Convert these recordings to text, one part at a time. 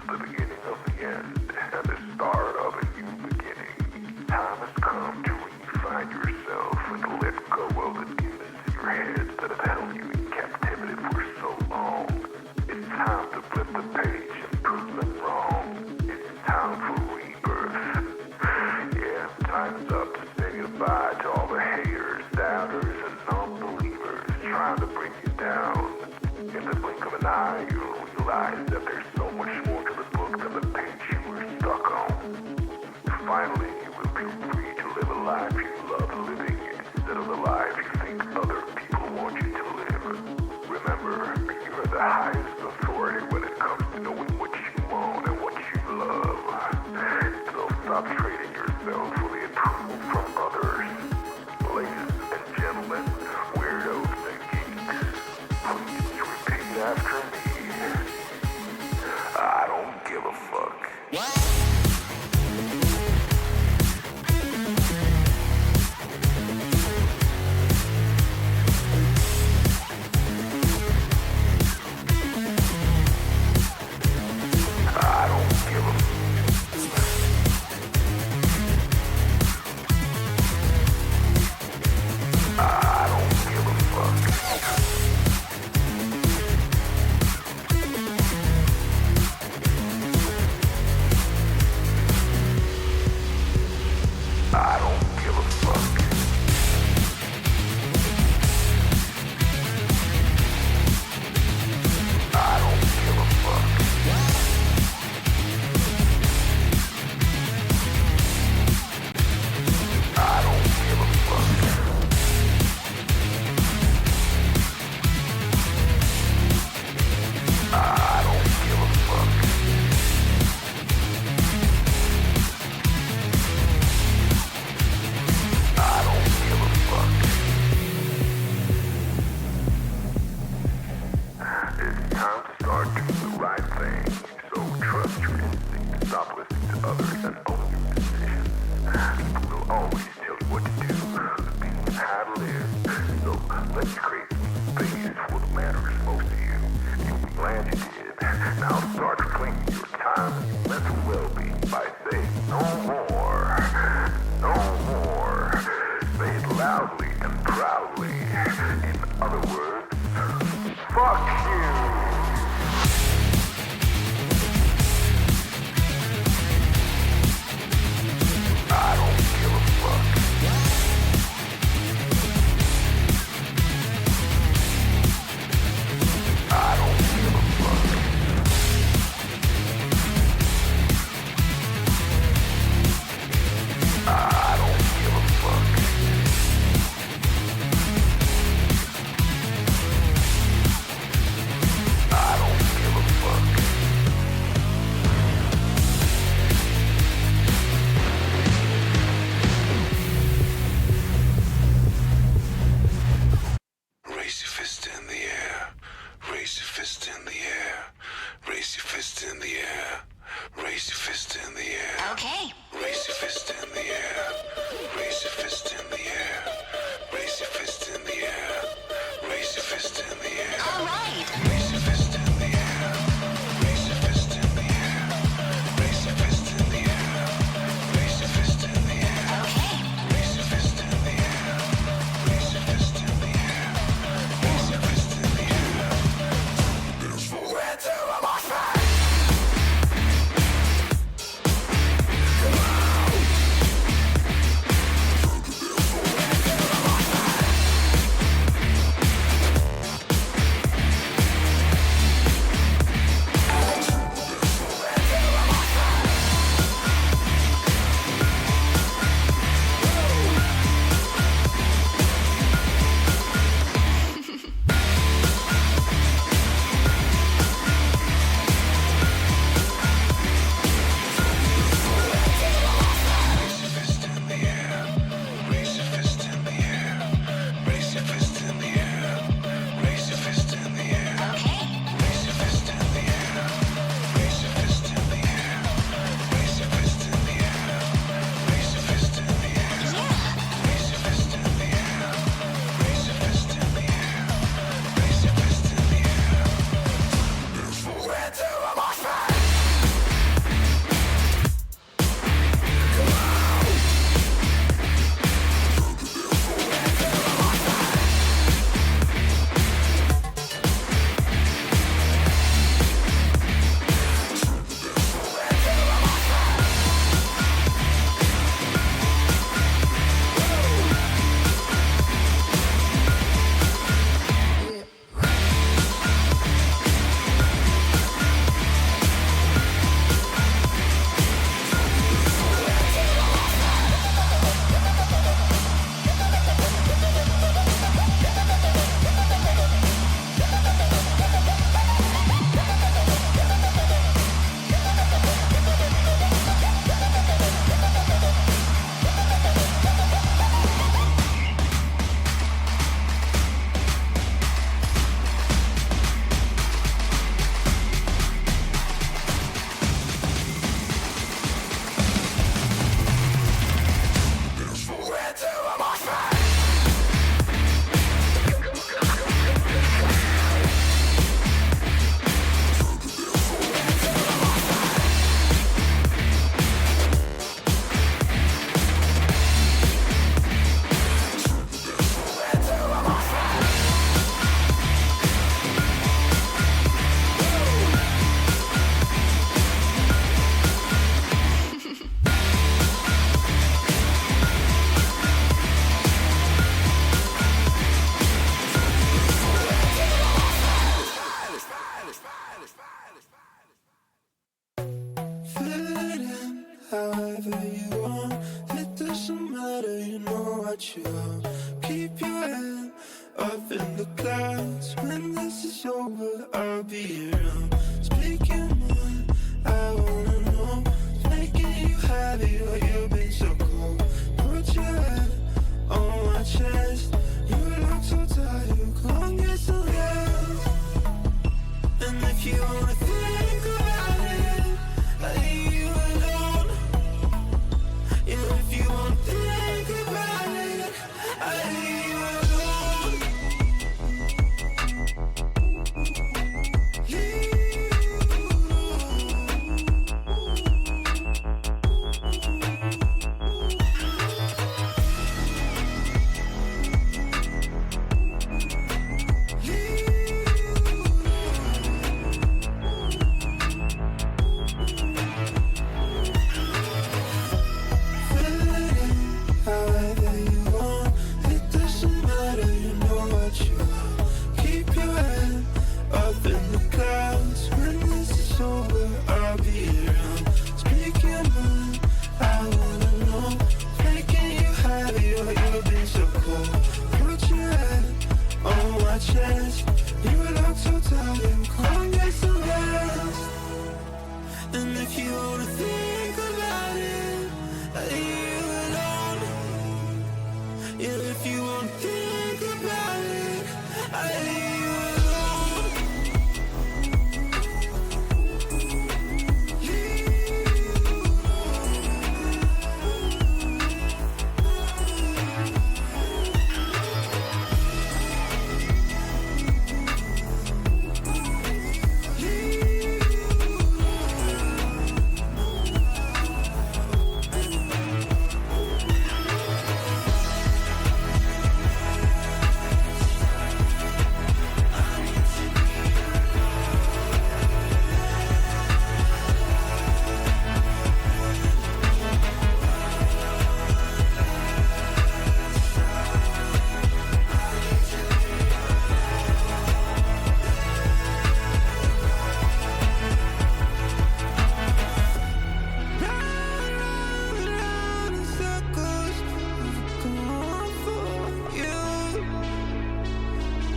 the beginning of the end and the start of a new beginning. Time has come to redefine yourself and let go of the demons in your head that have held you in captivity for so long. It's time to flip the page and prove them wrong. It's time for rebirth. Yeah, time's up to say goodbye to all the haters, doubters, and non-believers trying to bring you down. In the blink of an eye, you'll realize that there's so much more to the book than the page you were stuck on. Finally, you will feel free to live a life you love living instead of the life you think other people want you to live. Remember, you are the highest authority when it comes to knowing what you want and what you love. So stop trading yourself for the approval from others. Ladies and gentlemen, weirdos and geeks, please repeat after me. I don't give a fuck. I don't give a I don't give a fuck. I don't give a fuck. I don't give a fuck. I don't give a fuck. I don't give a fuck. I don't give a fuck. It's time to start doing the right thing. So trust your instinct. Stop listening to others and own your decisions. People will always tell you what to do, people and how to live. So let's create space for what matters most to you. You'll be glad you did. Now start claiming your time and your mental well-being by saying no more. No more. Say it loudly and proudly. In other words, fuck you. I don't give a fuck. I don't give a fuck. I don't give a fuck.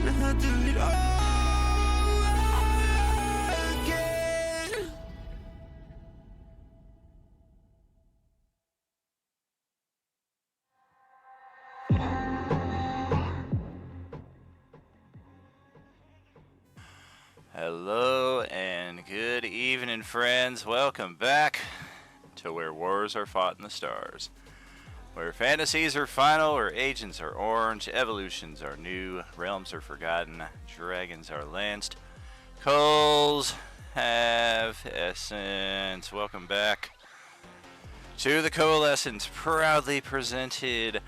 and I do it all again. Hello and good evening, friends. Welcome back to Where Wars Are Fought in the Stars. Where fantasies are final, where agents are orange, evolutions are new, realms are forgotten, dragons are lanced, coals have essence. Welcome back to the Coalesced, proudly presented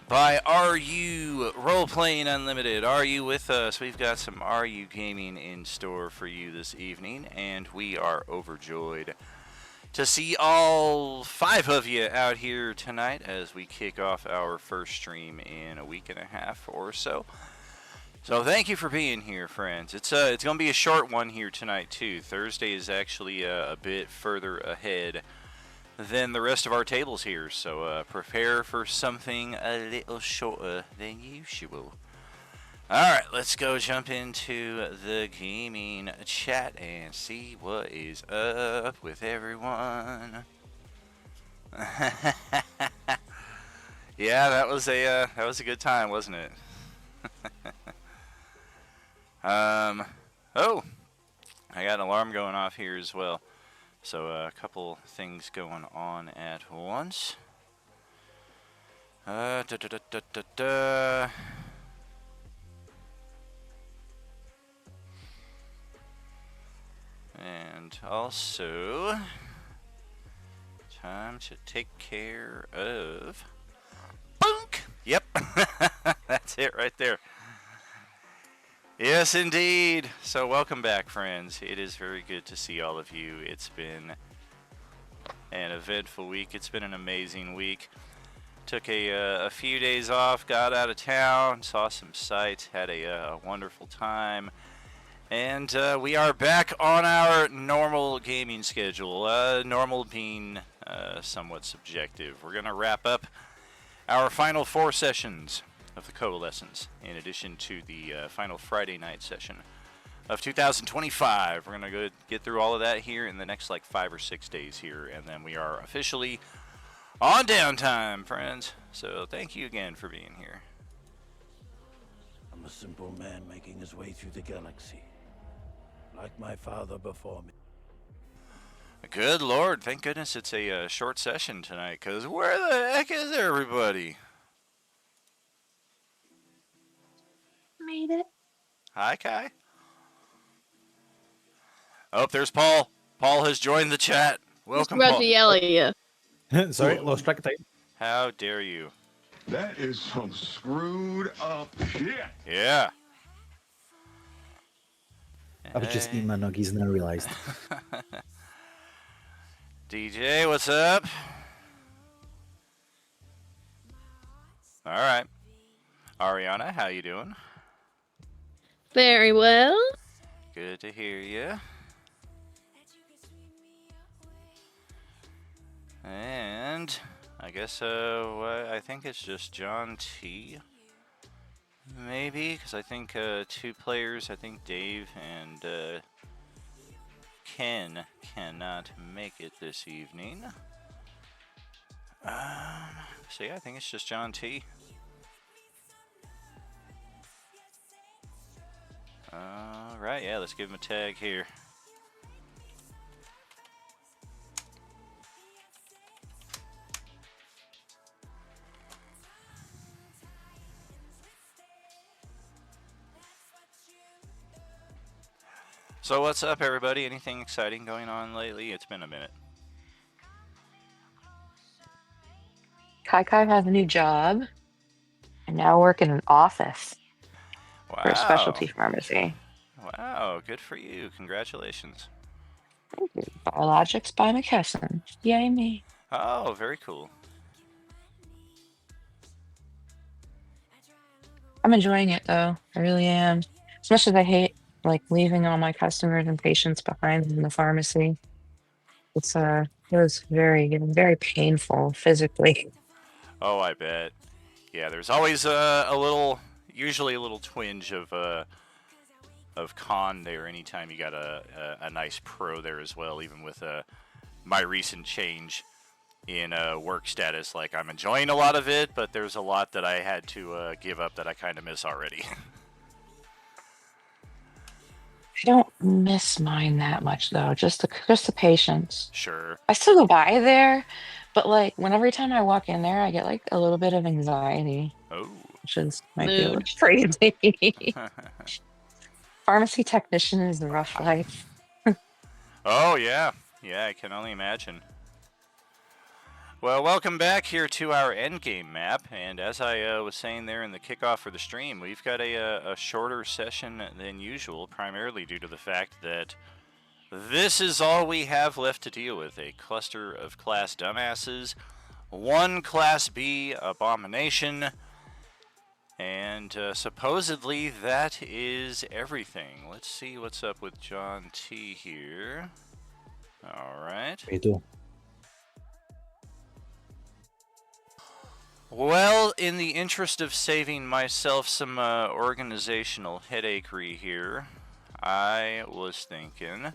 by RU Role Playing Unlimited. Are you with us? We've got some RU gaming in store for you this evening, and we are overjoyed to see all 5 of you out here tonight as we kick off our first stream in a week and a half or so. So thank you for being here, friends. It's going to be a short one here tonight too. Thursday is actually a bit further ahead than the rest of our tables here, so prepare for something a little shorter than usual. Alright, let's go jump into the gaming chat and see what is up with everyone. Yeah, that was a good time, wasn't it? Oh, I got an alarm going off here as well. So a couple things going on at once. And also, time to take care of Boonk! Yep, that's it right there. Yes, indeed. So welcome back, friends. It is very good to see all of you. It's been an eventful week. It's been an amazing week. Took a few days off, got out of town, saw some sights, had a wonderful time. And we are back on our normal gaming schedule. Normal being somewhat subjective. We're going to wrap up our final 4 sessions of the Coalescence, in addition to the final Friday night session of 2025. We're going to go get through all of that here in the next 5 or 6 days here, and then we are officially on downtime, friends. So thank you again for being here. I'm a simple man making his way through the galaxy, like my father before me. Good Lord, thank goodness it's a short session tonight, because where the heck is everybody? Made it. Hi, Kai. Oh, there's Paul. Paul has joined the chat. Welcome, Just about Paul. to yell at you. Sorry, Whoa. lost track of time. How dare you? That is some screwed up shit. Yeah. I was just eating my nuggies and I realised. DJ, what's up? All right. Ariana, how you doing? Very well. Good to hear you. And I guess I think it's just John T. Maybe, because I think 2 players, I think Dave and Ken cannot make it this evening. So yeah, I think it's just John T. Alright, yeah, let's give him a tag here. So what's up, everybody? Anything exciting going on lately? It's been a minute. Kai has a new job and now work in an office for a specialty pharmacy. Wow, good for you. Congratulations. Thank you. Biologics by McKesson. Yay me. Oh, very cool. I'm enjoying it though. I really am. As much as I hate leaving all my customers and patients behind in the pharmacy. It was very painful physically. Oh, I bet. Yeah, there's always a little, usually a little twinge of con there anytime you got a nice pro there as well, even with my recent change in work status. Like, I'm enjoying a lot of it, but there's a lot that I had to give up that I kind of miss already. I don't miss mine that much though. Just the patience. Sure. I still go by there, but like every time I walk in there, I get like a little bit of anxiety, Oh. which is might be a little Mood. crazy. Pharmacy technician is a rough life. Oh, yeah. Yeah, I can only imagine. Well, welcome back here to our Endgame map, and as I was saying there in the kickoff for the stream, we've got a shorter session than usual, primarily due to the fact that this is all we have left to deal with, a cluster of class dumbasses, one Class B abomination, and supposedly that is everything. Let's see what's up with John T here. Alright. Me too. Well, in the interest of saving myself some organizational headachery here, I was thinking...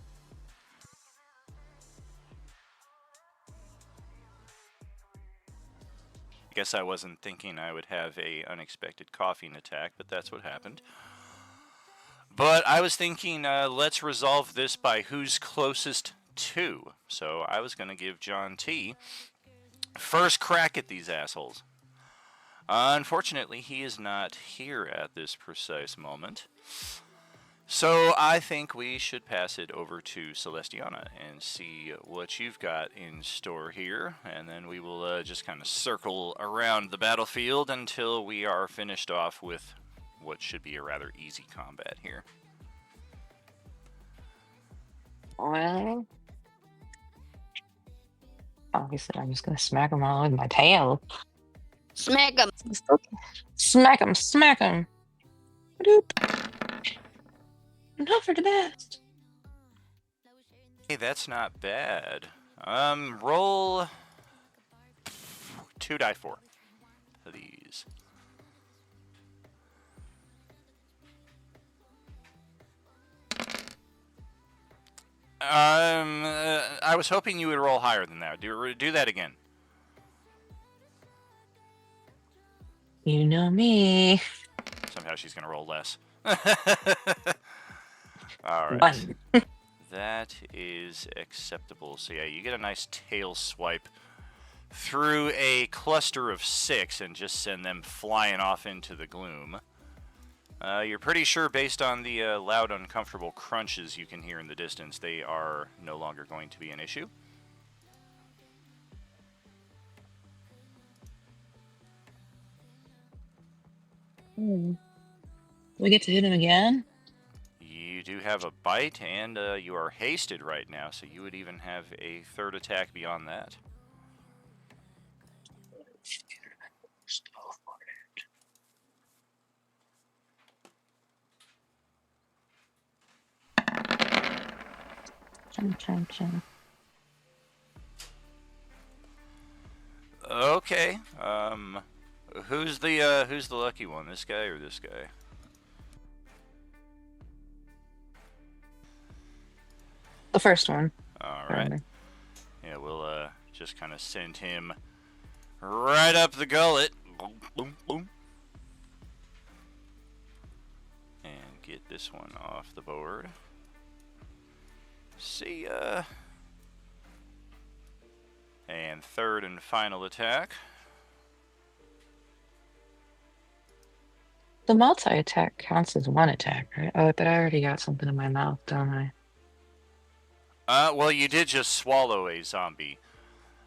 I guess I wasn't thinking I would have a unexpected coughing attack, but that's what happened. But I was thinking, let's resolve this by who's closest to. So I was going to give John T. first crack at these assholes. Unfortunately, he is not here at this precise moment. So I think we should pass it over to Celestiana and see what you've got in store here. And then we will just kind of circle around the battlefield until we are finished off with what should be a rather easy combat here. Well, obviously, I'm just gonna smack them all with my tail. Smack him. Smack them, smack them. Not for the best. Hey, that's not bad. Roll 2d4, please. I was hoping you would roll higher than that. Do that again. You know me. Somehow she's gonna roll less. All right. One. That is acceptable. So yeah, you get a nice tail swipe through a cluster of 6 and just send them flying off into the gloom. You're pretty sure, based on the loud, uncomfortable crunches you can hear in the distance, they are no longer going to be an issue. We get to hit him again? You do have a bite, and you are hasted right now, so you would even have a third attack beyond that. Chum. Okay. Who's the lucky one? This guy or this guy? The first one. All right. Yeah, we'll just kind of send him right up the gullet. Boom, boom, boom. And get this one off the board. See ya. And third and final attack. The multi-attack counts as one attack, right? Oh, but I already got something in my mouth, don't I? Well, you did just swallow a zombie.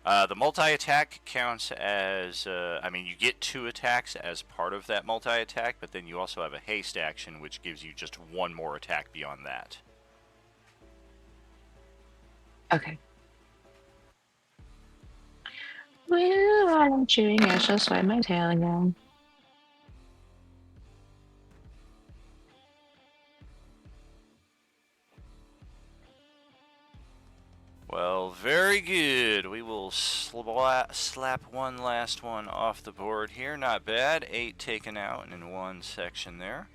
The multi-attack counts as, I mean, you get 2 attacks as part of that multi-attack, but then you also have a haste action, which gives you just 1 more attack beyond that. Okay. Well, I'm chewing, I shall swipe my tail again. Well, very good. We will slap one last one off the board here. Not bad. 8 taken out in one section there.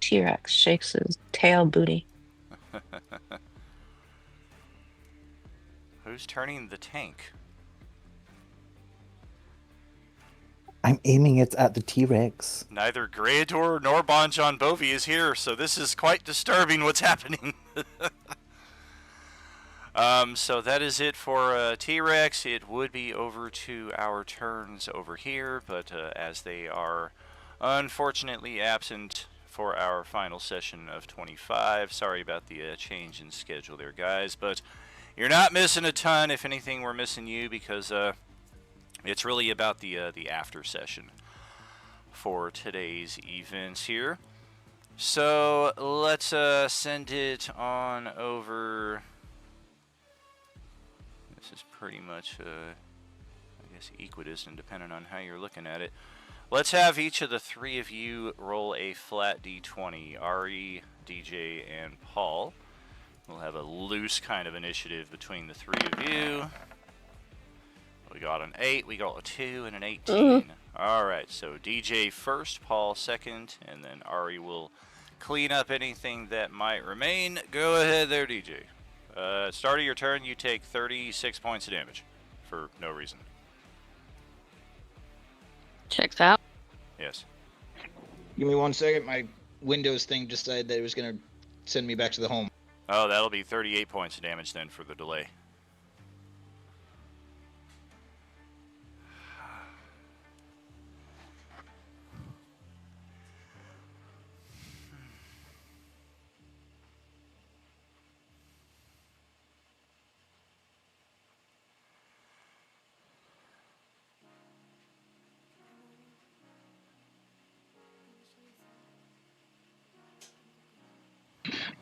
T-Rex shakes his tail booty. Who's turning the tank? I'm aiming it at the T-Rex. Neither Greator nor Bon John Bovi is here, so this is quite disturbing what's happening. So that is it for T-Rex. It would be over to our turns over here, but as they are unfortunately absent for our final session of 25, sorry about the change in schedule there, guys, but you're not missing a ton. If anything, we're missing you because it's really about the after session for today's events here. So let's send it on over. This is pretty much, I guess, equidistant depending on how you're looking at it. Let's have each of the three of you roll a flat d20. Ari, DJ, and Paul. We'll have a loose kind of initiative between the three of you. We got an 8, we got a 2, and an 18. Alright, so DJ first, Paul second, and then Ari will clean up anything that might remain. Go ahead there, DJ. Start of your turn, you take 36 points of damage for no reason. Checks out. Yes. Give me 1 second. My Windows thing decided that it was going to send me back to the home. Oh, that'll be 38 points of damage then for the delay.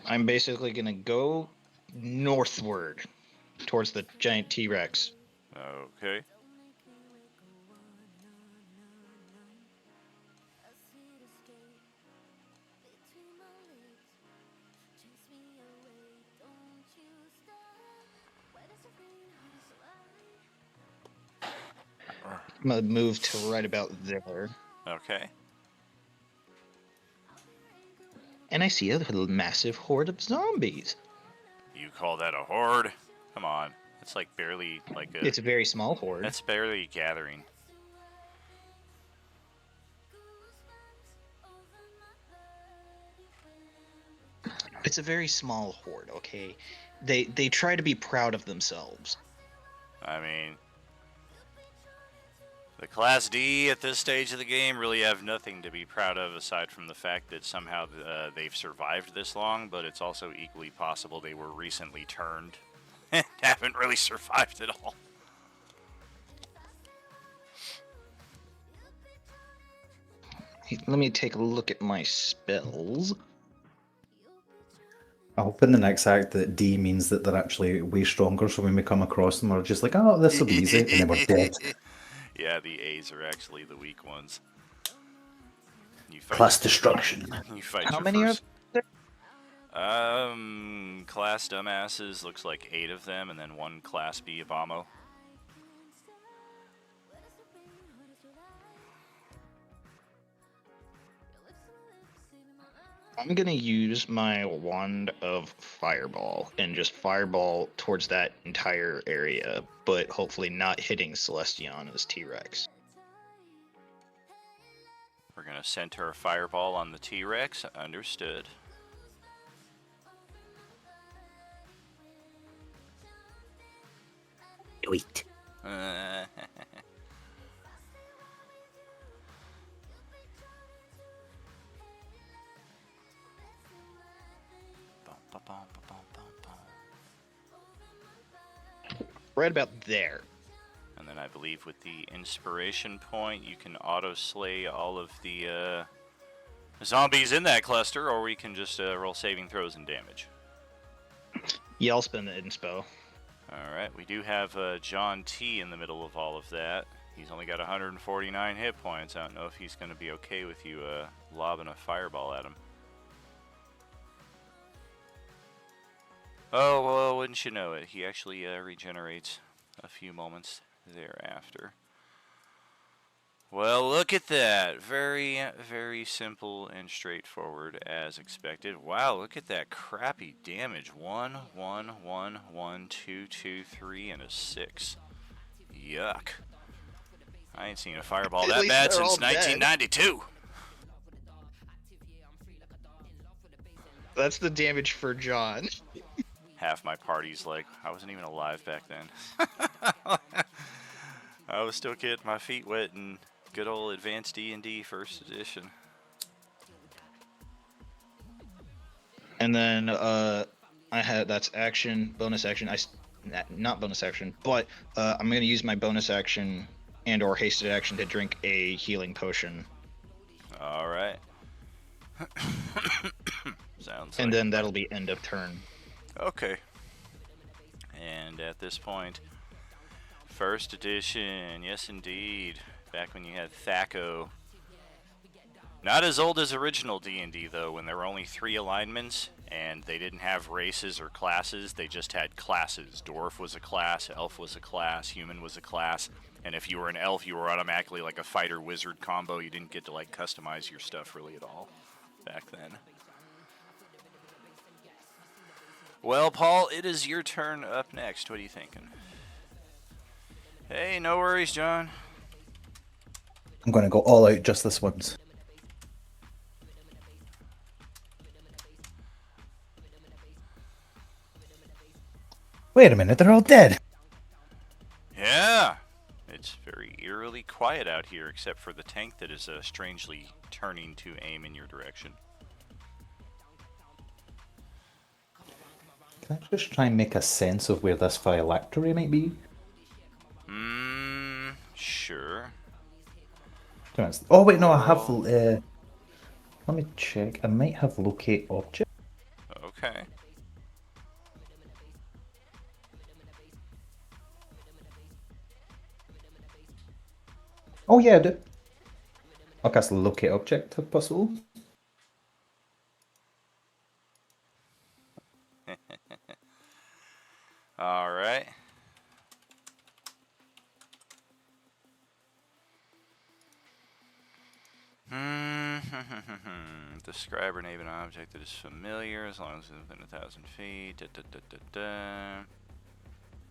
I'm basically going to go northward towards the giant T-Rex. Okay. I'm going to move to right about there. Okay. And I see a little massive horde of zombies. You call that a horde? Come on. It's like barely like a... It's a very small horde. That's barely gathering. It's a very small horde, okay? They try to be proud of themselves. I mean, the Class D at this stage of the game really have nothing to be proud of aside from the fact that somehow they've survived this long, but it's also equally possible they were recently turned and haven't really survived at all. Let me take a look at my spells. I hope in the next act that D means that they're actually way stronger, so when we come across them, we're just like, oh, this will be easy, and then we're dead. Yeah, the A's are actually the weak ones. You fight Class destruction. You fight How your many first... are there? Class dumbasses looks like 8 of them, and then 1 Class B Abamo. I'm going to use my Wand of Fireball and just fireball towards that entire area, but hopefully not hitting Celestiana's T-Rex. We're going to center a fireball on the T-Rex. Understood. Wait. Right about there. And then I believe with the inspiration point, you can auto-slay all of the zombies in that cluster, or we can just roll saving throws and damage. Yeah, I'll spend the inspo. Alright, we do have John T in the middle of all of that. He's only got 149 hit points. I don't know if he's going to be okay with you lobbing a fireball at him. Oh, well, wouldn't you know it? He actually regenerates a few moments thereafter. Well, look at that. Very, very simple and straightforward as expected. Wow, look at that crappy damage. 1, 1, 1, 1, 2, 2, 3, and a 6. Yuck. I ain't seen a fireball At that least bad they're all since dead. 1992. That's the damage for John. Half my party's like, I wasn't even alive back then. I was still getting my feet wet in good old Advanced D&D First Edition. And then I had that's action, bonus action. Not bonus action, but I'm gonna use my bonus action and or hasted action to drink a healing potion, All right. Sounds and like then that'll be end of turn. okay. And at this point, First Edition, yes indeed. Back when you had Thaco. Not as old as original D&D though, when there were only 3 alignments and they didn't have races or classes. They just had classes. Dwarf was a class, elf was a class, human was a class, and if you were an elf, you were automatically like a fighter wizard combo. You didn't get to like customize your stuff really at all back then. Well, Paul, it is your turn up next. What are you thinking? Hey, no worries, John. I'm going to go all out just this once. Wait a minute, they're all dead. Yeah. It's very eerily quiet out here, except for the tank that is strangely turning to aim in your direction. Can I just try and make a sense of where this phylactery might be? Sure. Oh wait, no, I have. Let me check. I might have locate object. Okay. Oh yeah, I do. I'll cast locate object if possible. All right. Describe or name an object that is familiar as long as it's within 1,000 feet.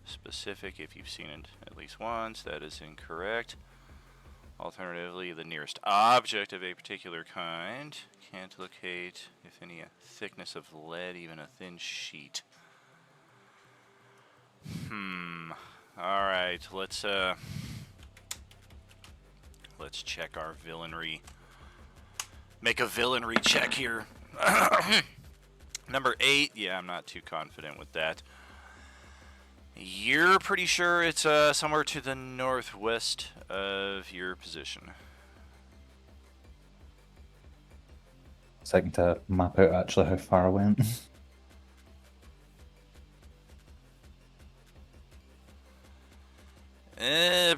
Specific if you've seen it at least once. That is incorrect. Alternatively, the nearest object of a particular kind. Can't locate, if any, a thickness of lead, even a thin sheet. Alright, let's check our villainry. Make a villainry check here. Number 8, yeah, I'm not too confident with that. You're pretty sure it's somewhere to the northwest of your position. Second to map out actually how far I went.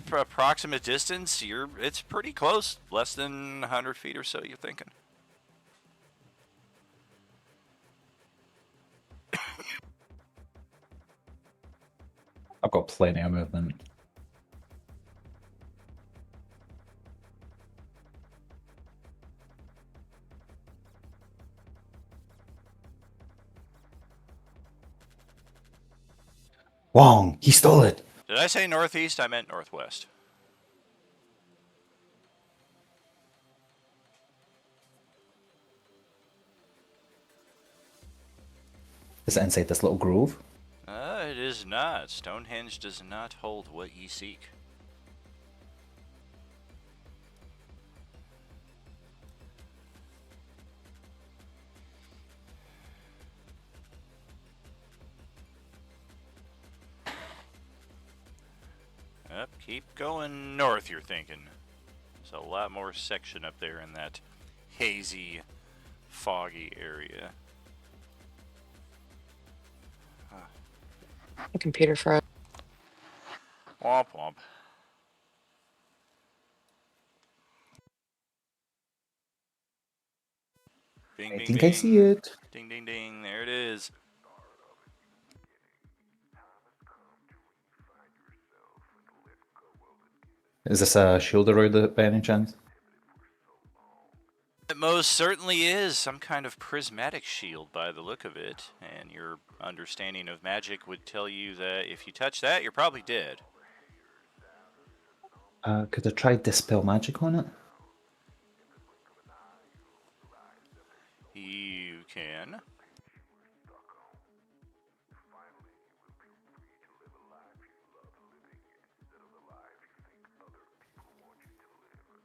Approximate distance, it's pretty close. Less than 100 feet or so, you're thinking. I've got plenty of movement. Wong, he stole it. Did I say northeast? I meant northwest. Is it inside this little grove? It is not. Stonehenge does not hold what ye seek. Up, keep going north, you're thinking. There's a lot more section up there in that hazy, foggy area. The computer froze. Womp womp. Bing, I bing, think bing. I see it. Ding, ding, ding. There it is. Is this a shield around it by any chance? It most certainly is some kind of prismatic shield by the look of it, and your understanding of magic would tell you that if you touch that, you're probably dead. Could I try dispel magic on it? You can.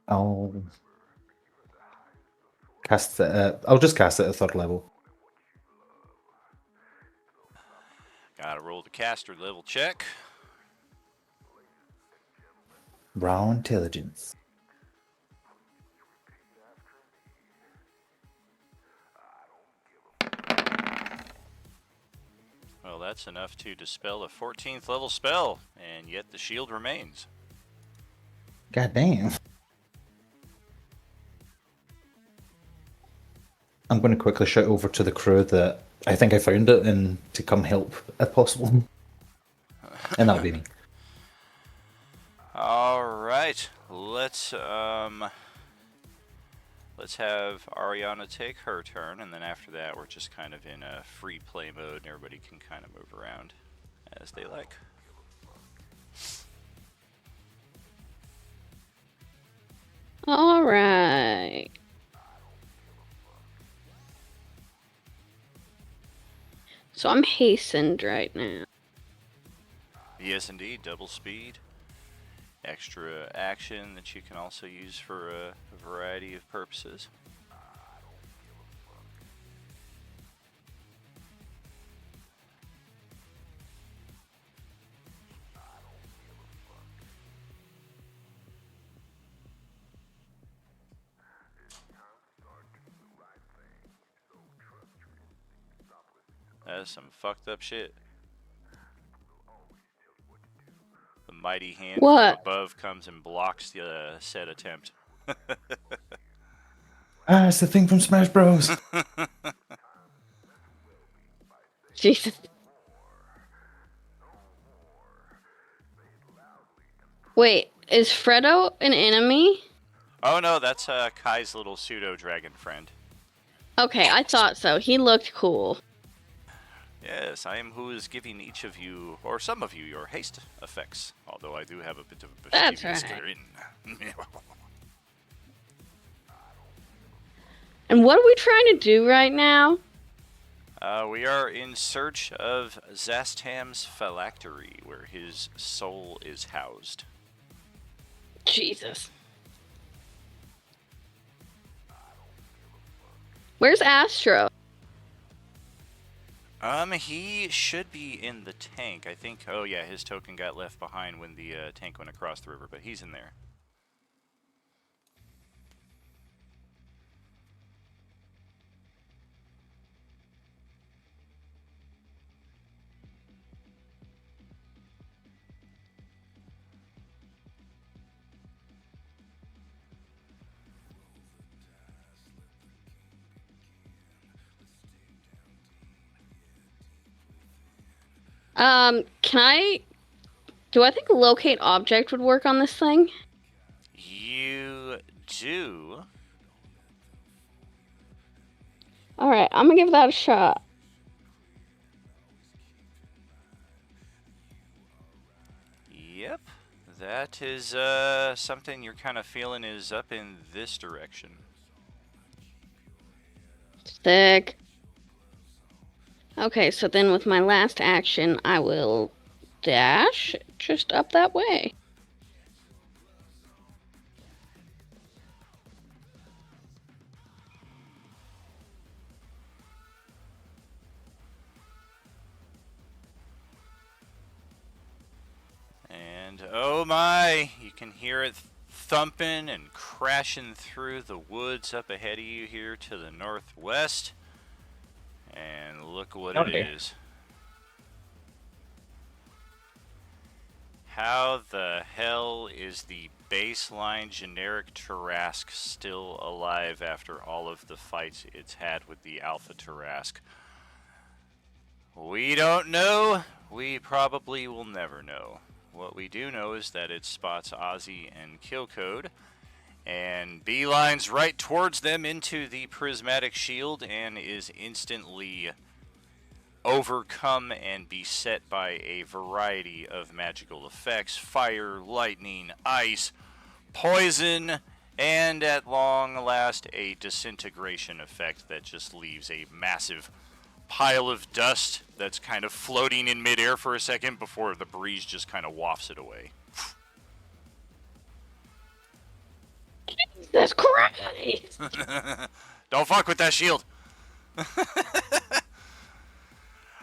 I'll cast it. I'll just cast it at 3rd level. Gotta roll the caster level check. Raw intelligence. Well, that's enough to dispel a 14th level spell, and yet the shield remains. God damn. I'm going to quickly shout over to the crew that I think I found it and to come help if possible. And that'll be me. All right, let's have Ariana take her turn, and then after that, we're just kind of in a free play mode, and everybody can kind of move around as they like. All right. So I'm hastened right now. Yes, indeed, double speed. Extra action that you can also use for a variety of purposes. That's some fucked up shit. The mighty hand What? from above comes and blocks the said attempt. It's the thing from Smash Bros. Jesus. Wait, is Fredo an enemy? Oh no, that's Kai's little pseudo dragon friend. Okay, I thought so. He looked cool. Yes, I am who is giving each of you, or some of you, your haste effects. Although I do have a bit of a That's mischievous right. grin. And what are we trying to do right now? We are in search of Zastam's phylactery, where his soul is housed. Jesus. Where's Astro? He should be in the tank. I think. Oh yeah, his token got left behind when the tank went across the river, but he's in there. Do I think locate object would work on this thing? You do. Alright, I'm gonna give that a shot. Yep. That is something you're kind of feeling is up in this direction. Sick. Okay, so then with my last action, I will dash just up that way. And oh my, you can hear it thumping and crashing through the woods up ahead of you here to the northwest. And look what it is. How the hell is the baseline generic Tarrasque still alive after all of the fights it's had with the Alpha Tarrasque? We don't know. We probably will never know. what we do know is that it spots Ozzy and Killcode and beelines right towards them into the prismatic shield and is instantly overcome and beset by a variety of magical effects: fire, lightning, ice, poison, and at long last a disintegration effect that just leaves a massive pile of dust that's kind of floating in midair for a second before the breeze just kind of wafts it away. That's Christ! Don't fuck with that shield.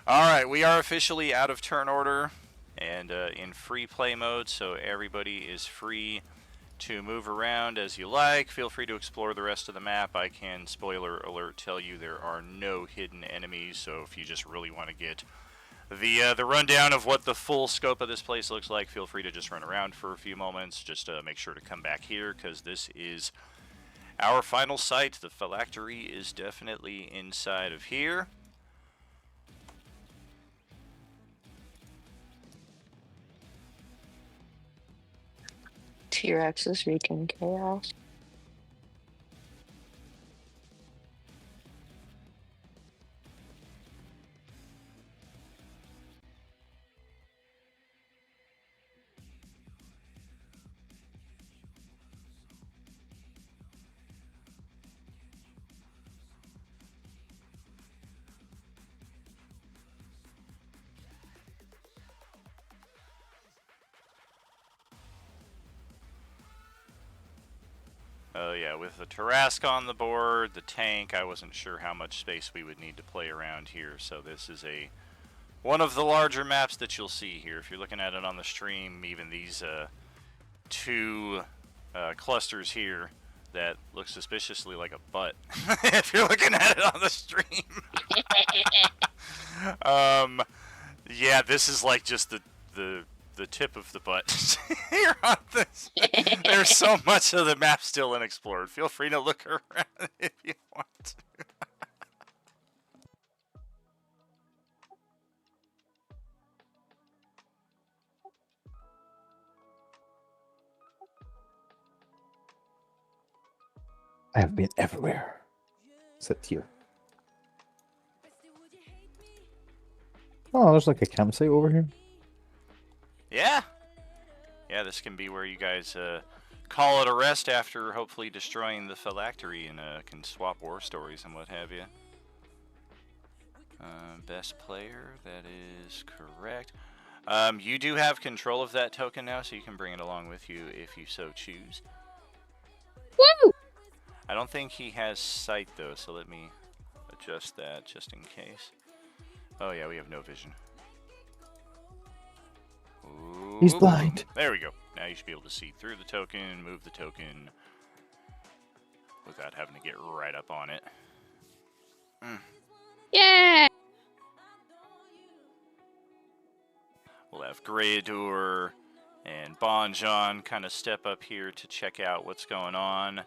Alright, we are officially out of turn order and in free play mode, so everybody is free to move around as you like. Feel free to explore the rest of the map. I can, spoiler alert, tell you there are no hidden enemies, so if you just really want to get the rundown of what the full scope of this place looks like, feel free to just run around for a few moments. Just make sure to come back here, because this is our final site. The phylactery is definitely inside of here. T-Rex is wreaking chaos. Oh yeah, with the Tarask on the board, the tank, I wasn't sure how much space we would need to play around here, so this is one of the larger maps that you'll see here. If you're looking at it on the stream, even these two clusters here that look suspiciously like a butt, if you're looking at it on the stream. Yeah, this is like just the tip of the butt here on this. There's so much of the map still unexplored. Feel free to look around if you want to. I have been everywhere. Except here. Oh, there's like a campsite over here. Yeah. Yeah, this can be where you guys call it a rest after hopefully destroying the phylactery and can swap war stories and what have you. Best player, that is correct. You do have control of that token now, so you can bring it along with you if you so choose. Woo! I don't think he has sight though, so let me adjust that just in case. Oh yeah, we have no vision. Ooh, He's blind. There we go. Now you should be able to see through the token, move the token, without having to get right up on it. Yay! We'll have Greyador and Bonjon kind of step up here to check out what's going on.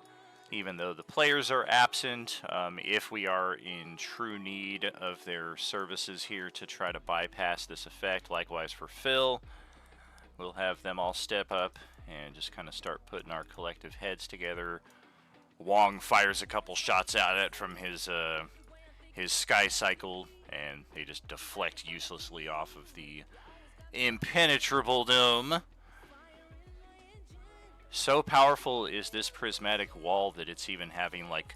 Even though the players are absent, if we are in true need of their services here to try to bypass this effect, likewise for Phil, we'll have them all step up and just kind of start putting our collective heads together. Wong fires a couple shots at it from his sky cycle, and they just deflect uselessly off of the impenetrable dome. So powerful is this prismatic wall that it's even having like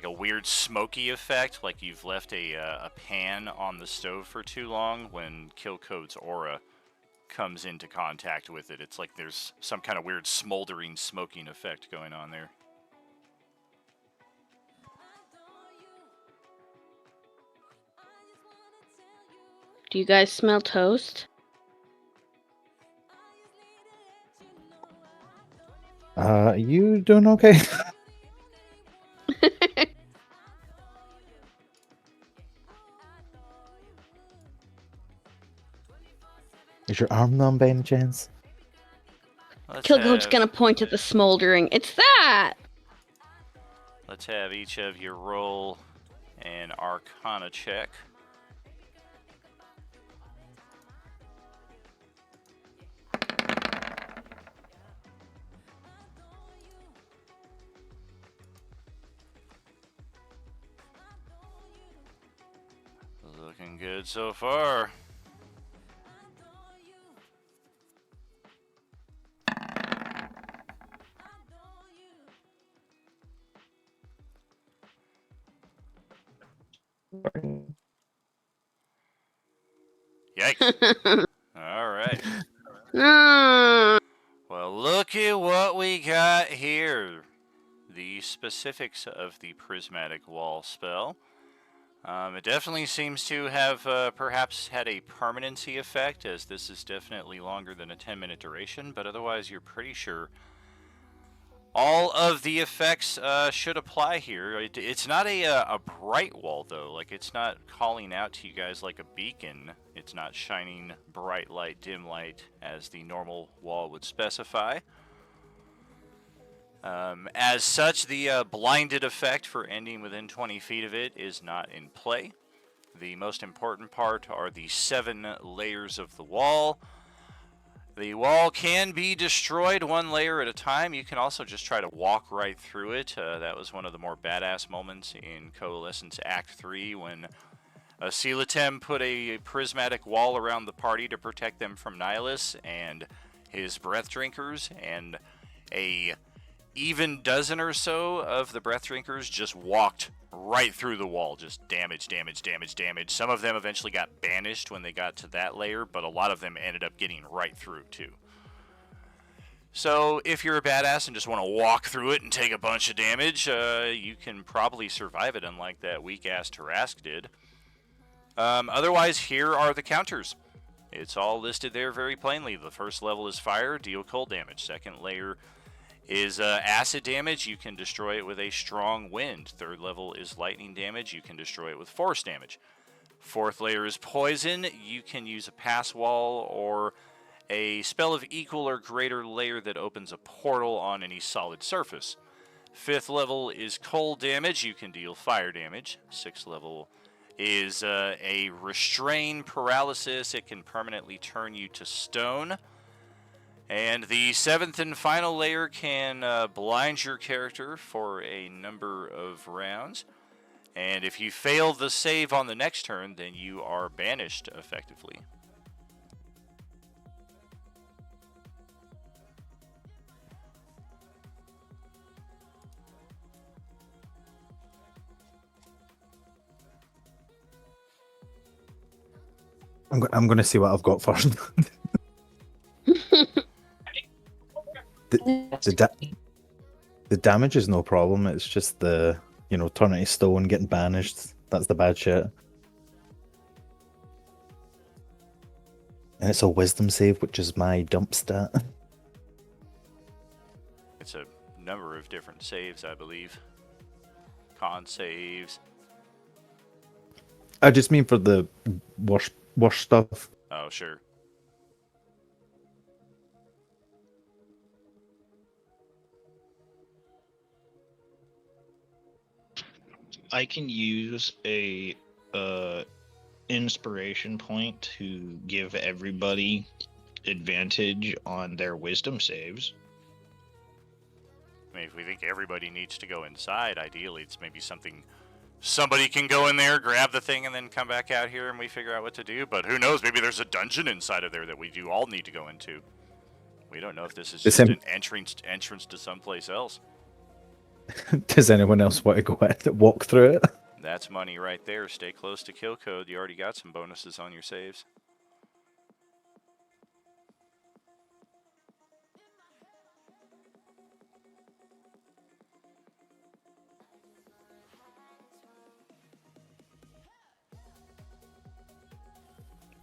a weird smoky effect, like you've left a pan on the stove for too long. When Killcode's aura comes into contact with it, it's like there's some kind of weird smoldering, smoking effect going on there. Do you guys smell toast? You doing okay? Is your arm numb by any chance? Killcode's gonna point at the smoldering. It's that! Let's have each of you roll an Arcana check. good so far. Yikes. All right. Ah, Well, look at what we got here. The specifics of the prismatic wall spell. It definitely seems to have perhaps had a permanency effect, as this is definitely longer than a 10-minute duration, but otherwise you're pretty sure all of the effects should apply here. It's not a bright wall, though. Like, it's not calling out to you guys like a beacon. It's not shining bright light, dim light, as the normal wall would specify. As such, the blinded effect for ending within 20 feet of it is not in play. The most important part are the 7 layers of the wall. The wall can be destroyed one layer at a time. You can also just try to walk right through it. That was one of the more badass moments in Coalescence Act 3 when Silatem put a prismatic wall around the party to protect them from Nihilus and his breath drinkers, and a even dozen or so of the breath drinkers just walked right through the wall. Just damage, damage, damage, damage. Some of them eventually got banished when they got to that layer, but a lot of them ended up getting right through too. So if you're a badass and just want to walk through it and take a bunch of damage, you can probably survive it, unlike that weak-ass Tarask did. Otherwise, here are the counters. It's all listed there very plainly. The first level is fire, deal cold damage. Second layer is acid damage. You can destroy it with a strong wind. Third level is lightning damage. You can destroy it with force damage. Fourth layer is poison. You can use a pass wall or a spell of equal or greater layer that opens a portal on any solid surface. Fifth level is cold damage. You can deal fire damage. Sixth level is a restrain paralysis. It can permanently turn you to stone. And the 7th and final layer can blind your character for a number of rounds. And if you fail the save on the next turn, then you are banished effectively. I'm going to see what I've got first. The damage is no problem. It's just the, turning to stone, getting banished. That's the bad shit. And it's a wisdom save, which is my dump stat. It's a number of different saves, I believe. Con saves. I just mean for the worst stuff. Oh, sure. I can use a inspiration point to give everybody advantage on their wisdom saves. I mean, if we think everybody needs to go inside, ideally it's maybe somebody can go in there, grab the thing, and then come back out here and we figure out what to do. But who knows, maybe there's a dungeon inside of there that we do all need to go into. We don't know if this is just an entrance to someplace else. Does anyone else want to go walk through it? That's money right there. Stay close to kill code. You already got some bonuses on your saves.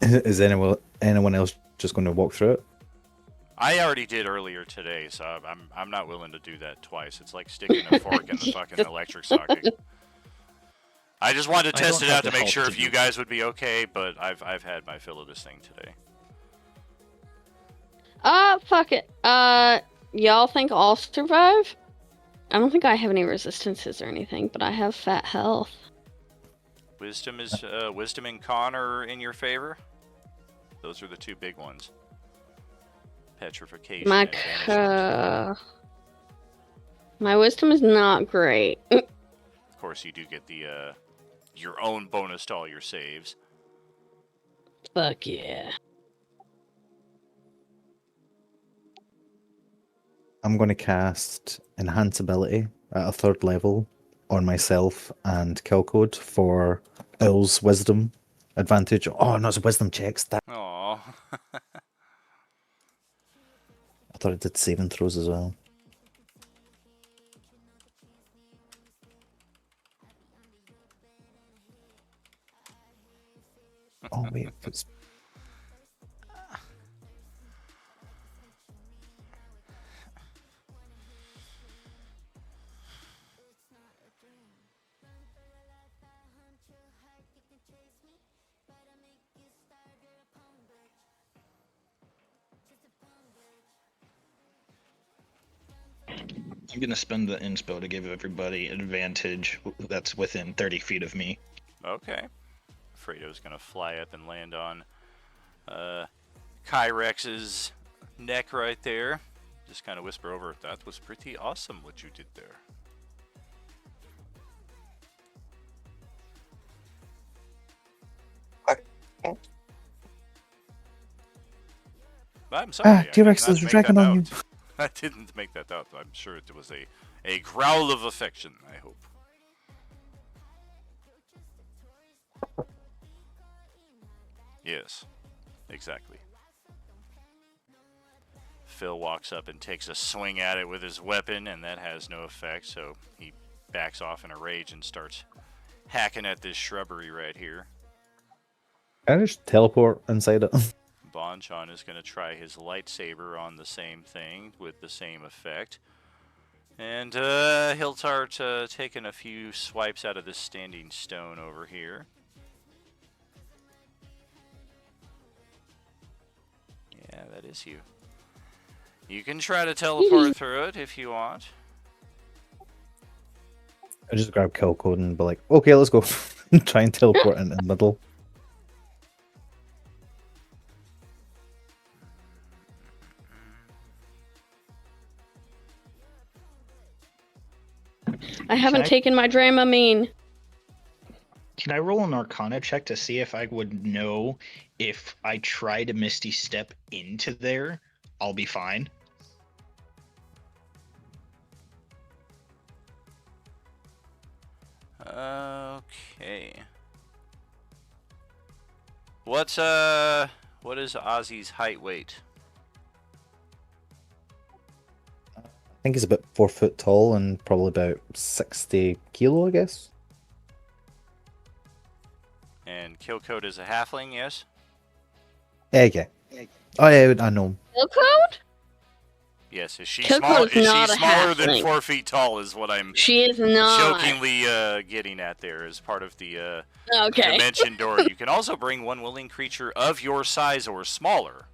Is anyone else just going to walk through it? I already did earlier today, so I'm not willing to do that twice. It's like sticking a fork in the fucking electric socket. I just wanted to test it out to make sure if you guys would be okay, but I've had my fill of this thing today. Fuck it. Y'all think I'll survive? I don't think I have any resistances or anything, but I have fat health. Wisdom and con are in your favor. Those are the two big ones. Petrification. My wisdom is not great. Of course, you do get the your own bonus to all your saves. Fuck yeah. I'm going to cast Enhance Ability at a 3rd level on myself and Killcode for Owl's Wisdom advantage. Oh, no, it's a Wisdom checks. That Aw. I thought it did saving throws as well. Oh wait, it's I'm gonna spend the inspo to give everybody advantage that's within 30 feet of me. Okay. Fredo's gonna fly up and land on Kyrex's neck right there. Just kind of whisper over, that was pretty awesome what you did there. I'm sorry. I did T-Rex not is make dragging that on you. out. I didn't make that out. I'm sure it was a growl of affection, I hope. Yes, exactly. Phil walks up and takes a swing at it with his weapon, and that has no effect, so he backs off in a rage and starts hacking at this shrubbery right here. I just teleport inside it. Bonchon is going to try his lightsaber on the same thing with the same effect. And he'll start taking a few swipes out of this standing stone over here. Yeah, that is you. You can try to teleport through it if you want. I just grab Killcode and be like, okay, let's go. Try and teleport into the middle. I haven't taken my Dramamine. Can I roll an Arcana check to see if I would know if I try to Misty Step into there, I'll be fine? Okay. What is Ozzy's height weight? I think he's about 4 foot tall and probably about 60 kilo, I guess. And kill code is a halfling, yes? Yeah. Oh yeah, I know. Kill code? Yes. Is she Kill small? Code's Is she not a smaller than halfling. 4 feet tall? Is what I'm She is not. jokingly getting at there as part of the Okay. dimension door. You can also bring one willing creature of your size or smaller.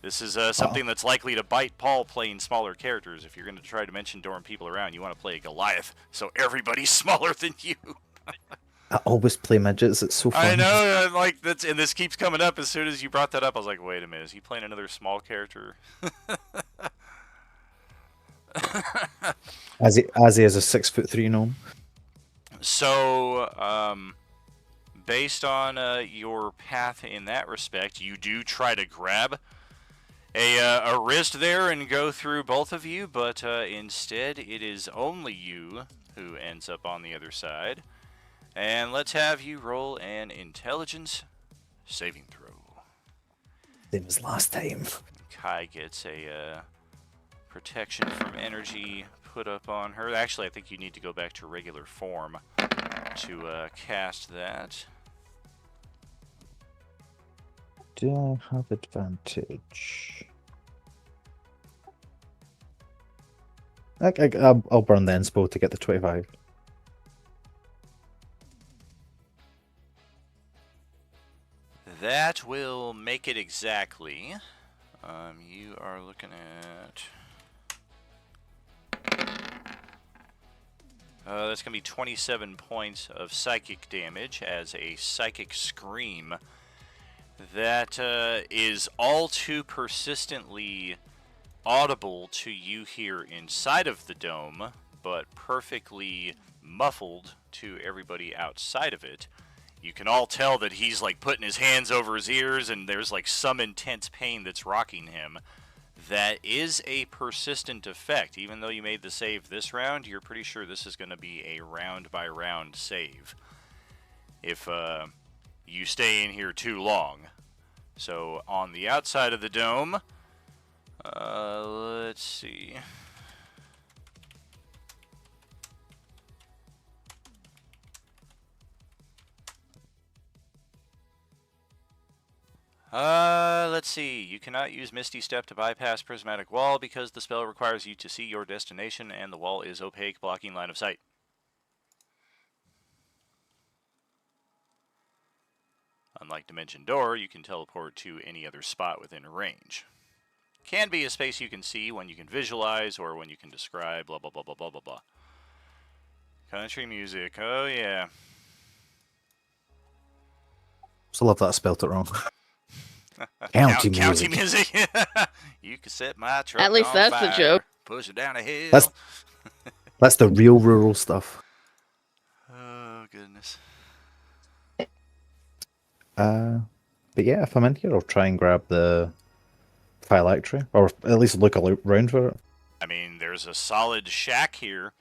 This is something that's likely to bite Paul playing smaller characters. If you're going to try Dimension Door and people around, you want to play a Goliath, so everybody's smaller than you. I always play midgets. It's so fun. I know, like that's, and this keeps coming up. As soon as you brought that up, I was like, wait a minute, is he playing another small character? As he is a 6'3" gnome. So, based on your path in that respect, you do try to grab a wrist there and go through both of you, but instead it is only you who ends up on the other side. And let's have you roll an intelligence saving throw. Same as last time. Kai gets a protection from energy put up on her. Actually, I think you need to go back to regular form to cast that. Do I have advantage? I'll burn the inspo to get the 25. That will make it exactly. You are looking at... that's going to be 27 points of psychic damage as a psychic scream that is all too persistently audible to you here inside of the dome, but perfectly muffled to everybody outside of it. You can all tell that he's like putting his hands over his ears and there's like some intense pain that's rocking him. That is a persistent effect. Even though you made the save this round, you're pretty sure this is going to be a round by round save if you stay in here too long. So on the outside of the dome, let's see. Let's see. You cannot use Misty Step to bypass Prismatic Wall because the spell requires you to see your destination and the wall is opaque, blocking line of sight. Unlike Dimension Door, you can teleport to any other spot within range. Can be a space you can see when you can visualize or when you can describe, blah, blah, blah, blah, blah, blah, blah. Country music, oh yeah. Still love that I spelled it wrong. County music. County music. You can set my truck At least on that's fire, the joke. push it down a hill. That's the real rural stuff. Oh, goodness. But yeah, if I'm in here, I'll try and grab the phylactery, or at least look around for it. I mean, there's a solid shack here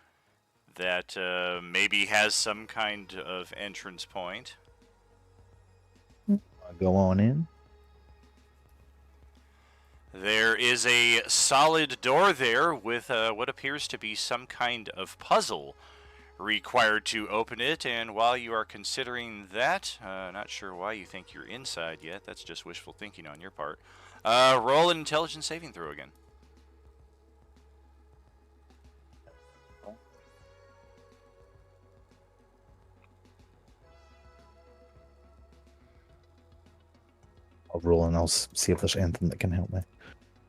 that maybe has some kind of entrance point. I'll go on in. There is a solid door there with what appears to be some kind of puzzle required to open it, and while you are considering that, not sure why you think you're inside yet, that's just wishful thinking on your part. Roll an intelligence saving throw again. I'll roll and I'll see if there's anything that can help me.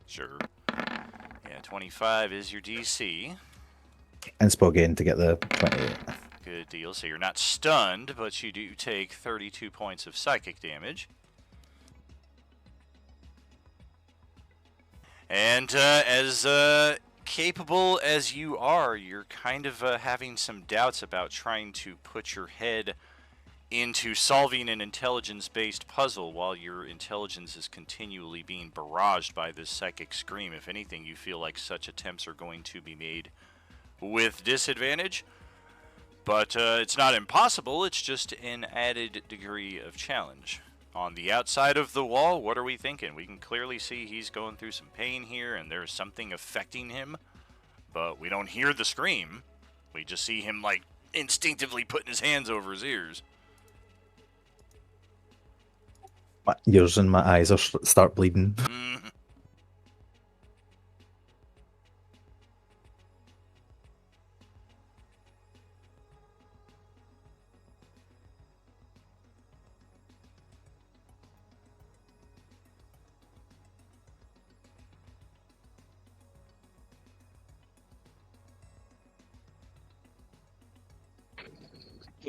Sure. Yeah, 25 is your DC. Inspo again to get the 28. Good deal. So you're not stunned, but you do take 32 points of psychic damage. And as capable as you are, you're kind of having some doubts about trying to put your head into solving an intelligence-based puzzle while your intelligence is continually being barraged by this psychic scream. If anything, you feel like such attempts are going to be made with disadvantage. But it's not impossible, it's just an added degree of challenge. On the outside of the wall, what are we thinking? We can clearly see he's going through some pain here and there's something affecting him, but we don't hear the scream. We just see him like instinctively putting his hands over his ears. My ears and my eyes are start bleeding.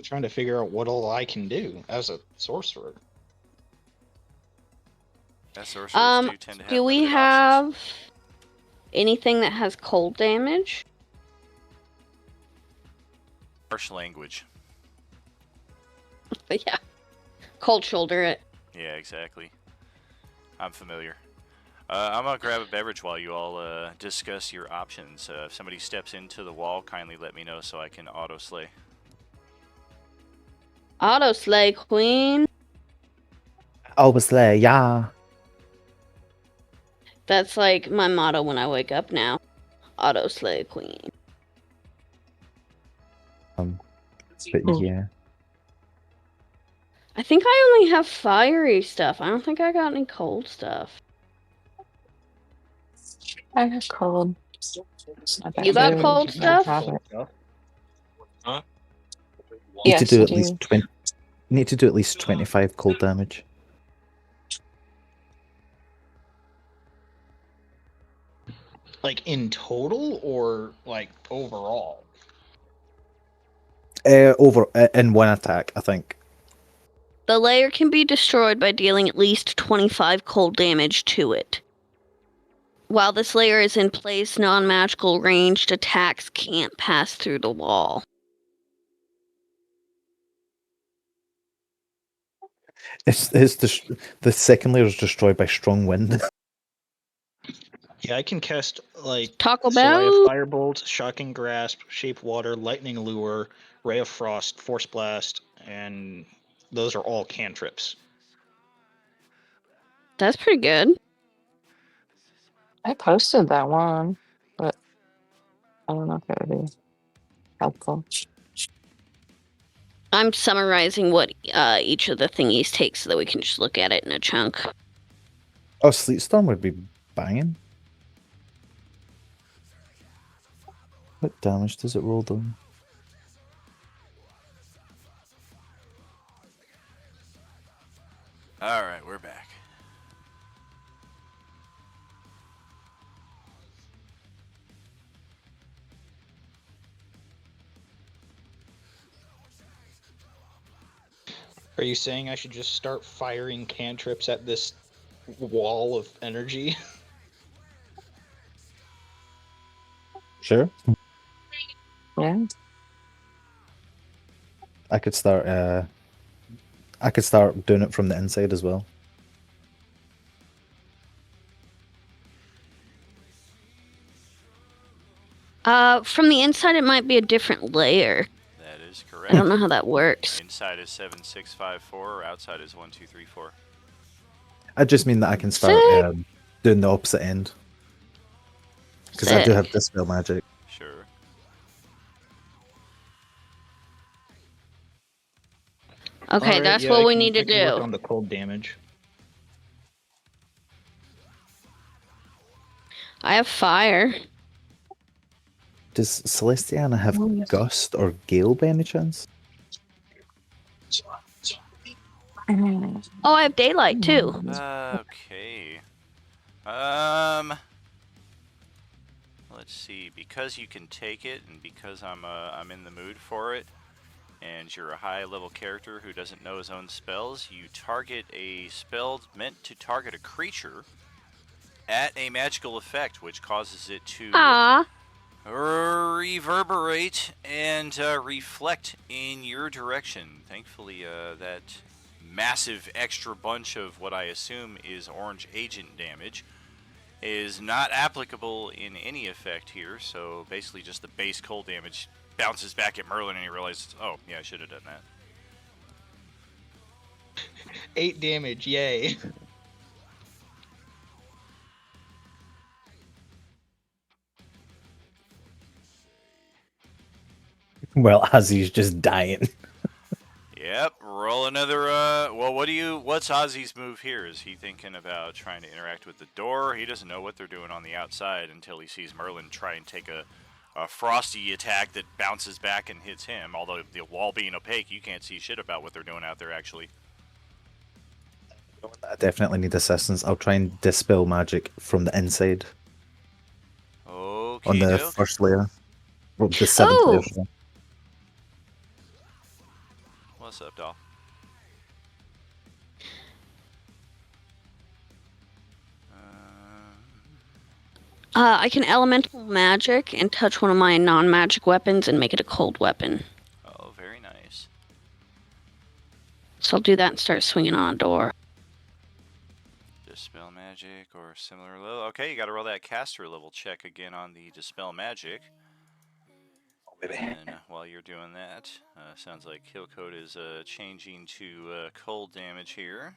Trying to figure out what all I can do as a sorcerer. That sorcerers do tend to have do we limited have options. anything that has cold damage? Harsh language. Yeah. Cold shoulder it. Yeah, exactly. I'm familiar. I'm going to grab a beverage while you all discuss your options. If somebody steps into the wall, kindly let me know so I can auto-slay. Auto slay queen. Always there, yeah. That's like my motto when I wake up now. Auto slay queen. But yeah. I think I only have fiery stuff. I don't think I got any cold stuff. I have cold. You got cold stuff? Need Yes, to do I at least 20. Need to do at least 25 cold damage. Like in total or like overall? Over in one attack, I think. The layer can be destroyed by dealing at least 25 cold damage to it. While this layer is in place, non-magical ranged attacks can't pass through the wall. The second layer is destroyed by strong wind. Yeah, I can cast like Taco so I have Bell. Firebolt, Shocking Grasp, Shape Water, Lightning Lure, Ray of Frost, Force Blast, and those are all cantrips. That's pretty good. I posted that one, but I don't know if it would be helpful. I'm summarizing what each of the thingies takes so that we can just look at it in a chunk. Oh, Sleet Storm would be banging. What damage does it roll though? All right, we're back. Are you saying I should just start firing cantrips at this wall of energy? Sure. Yeah. I could start. I could start doing it from the inside as well. From the inside, it might be a different layer. That is I correct. don't know how that works. Inside is 7654, or outside is 1234. I just mean that I can start Sick. doing the opposite end because I do have Sick. Dispel Magic. Sure. Okay, Alright, that's yeah, what I we can, need to I can work do. on the cold damage. I have fire. Does Celestiana have Gust or Gale by any chance? Oh, I have daylight too. Okay. Let's see. Because you can take it, and because I'm in the mood for it, and you're a high-level character who doesn't know his own spells, you target a spell meant to target a creature at a magical effect, which causes it to Ah, reverberate and reflect in your direction. Thankfully, that massive extra bunch of what I assume is orange agent damage is not applicable in any effect here, so basically just the base cold damage bounces back at Merlin and he realizes, oh, yeah, I should have done that. 8 damage, yay. Well, as he's just dying. Yep, roll another, what's Ozzy's move here? Is he thinking about trying to interact with the door? He doesn't know what they're doing on the outside until he sees Merlin try and take a frosty attack that bounces back and hits him. Although the wall being opaque, you can't see shit about what they're doing out there, actually. I definitely need assistance. I'll try and Dispel Magic from the inside on the Okey-doke. first layer. Well, the seventh layer. oh, sorry. What's up, doll? I can elemental magic and touch one of my non-magic weapons and make it a cold weapon. Oh, very nice. So I'll do that and start swinging on a door. Dispel magic or similar level. Okay, you got to roll that caster level check again on the dispel magic. And while you're doing that, sounds like kill code is changing to cold damage here.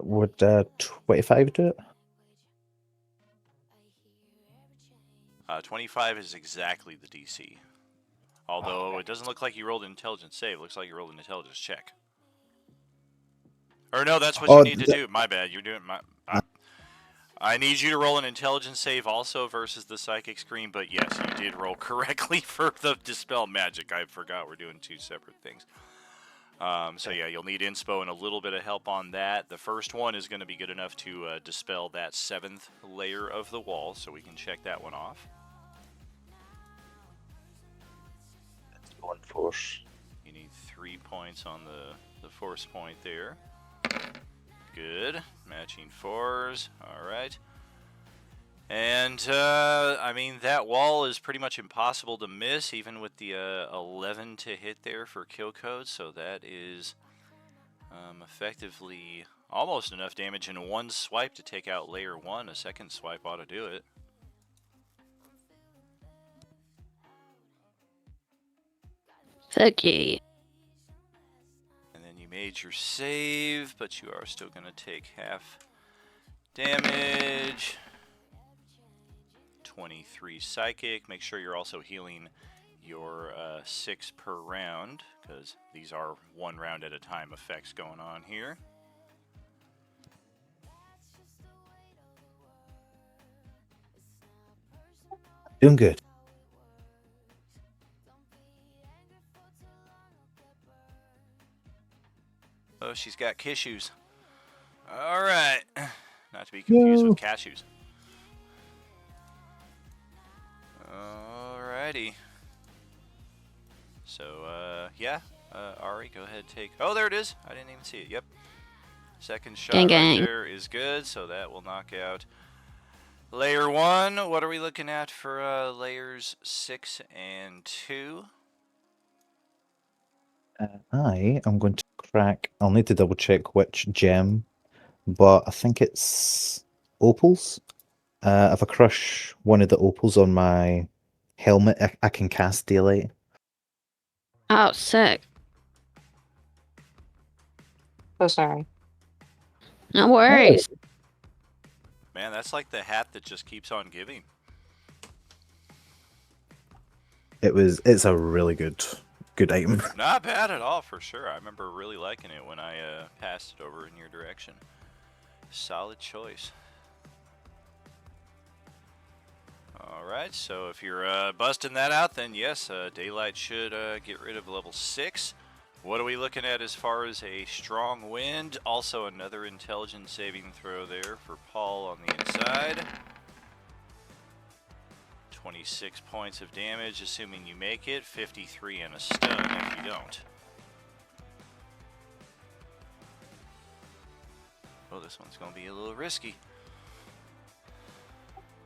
Would 25 do it? 25 is exactly the DC. Although it doesn't look like you rolled an intelligence save. It looks like you rolled an intelligence check. Or no, that's what you need to do. My bad. You're doing my... I need you to roll an intelligence save also versus the psychic screen, but yes, you did roll correctly for the dispel magic. I forgot we're doing two separate things. So yeah, you'll need inspo and a little bit of help on that. The first one is going to be good enough to dispel that 7th layer of the wall, so we can check that one off. One force. You need 3 points on the force point there. Good. Matching 4s. All right. And, I mean, that wall is pretty much impossible to miss, even with the 11 to hit there for kill code. So that is effectively almost enough damage in one swipe to take out layer 1. A second swipe ought to do it. Fuck yeah. And then you made your save, but you are still going to take half damage. 23 psychic. Make sure you're also healing your 6 per round, because these are 1 round at a time effects going on here. Doing good. Oh, she's got kissues. All right. Not to be confused with cashews. Alrighty. So, yeah. Ari, go ahead, take... Oh, there it is. I didn't even see it. Yep. Second shot Gang, right gang. there is good, so that will knock out layer 1. What are we looking at for layers 6 and 2? I am going to crack. I'll need to double check which gem, but I think it's opals. If I crush one of the opals on my helmet, I can cast daylight. Oh, sick. So sorry. No worries. Man, that's like the hat that just keeps on giving. It's a really good item. Not bad at all, for sure. I remember really liking it when I passed it over in your direction. Solid choice. Alright, so if you're busting that out, then yes, Daylight should get rid of level 6. What are we looking at as far as a strong wind? Also another intelligence saving throw there for Paul on the inside. 26 points of damage, assuming you make it. 53 and a stun if you don't. Oh, this one's going to be a little risky.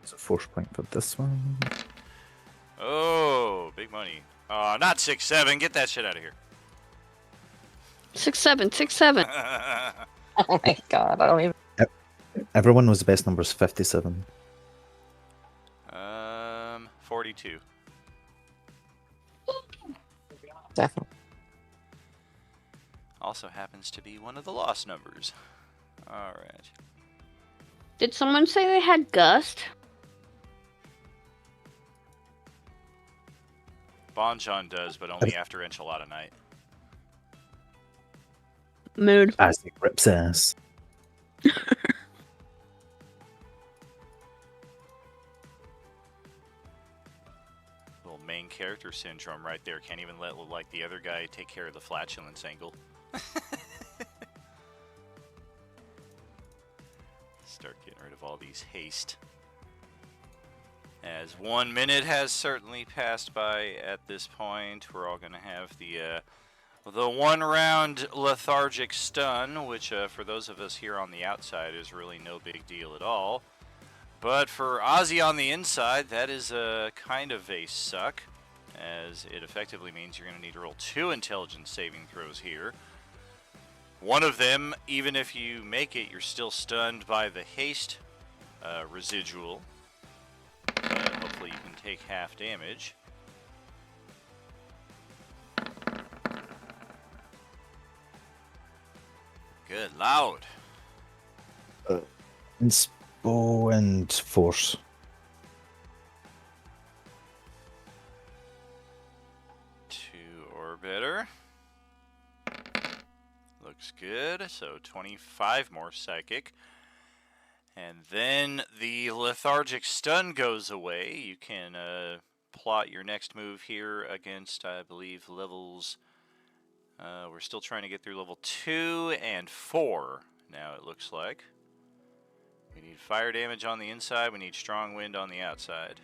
It's a force point for this one. Oh, big money. Not 6-7. Get that shit out of here. 6-7, 6-7. Oh my god, I don't even. Everyone knows the best number is 57. 42. Definitely. Also happens to be one of the lost numbers. Alright. Did someone say they had gust? Bonjon does, but only after Enchilada Night. Mood. As he rips ass. Little main character syndrome right there. Can't even let like the other guy take care of the flatulence angle. Start getting rid of all these haste. As 1 minute has certainly passed by at this point, we're all going to have the 1 round lethargic stun, which for those of us here on the outside is really no big deal at all. But for Ozzy on the inside, that is kind of a suck, as it effectively means you're going to need to roll 2 intelligence saving throws here. One of them, even if you make it, you're still stunned by the haste residual. Hopefully you can take half damage. Good, loud. Inspo and force. 2 or better. Looks good. So 25 more psychic. And then the lethargic stun goes away. You can plot your next move here against, I believe, levels... we're still trying to get through level 2 and 4 now, it looks like. We need fire damage on the inside. We need strong wind on the outside.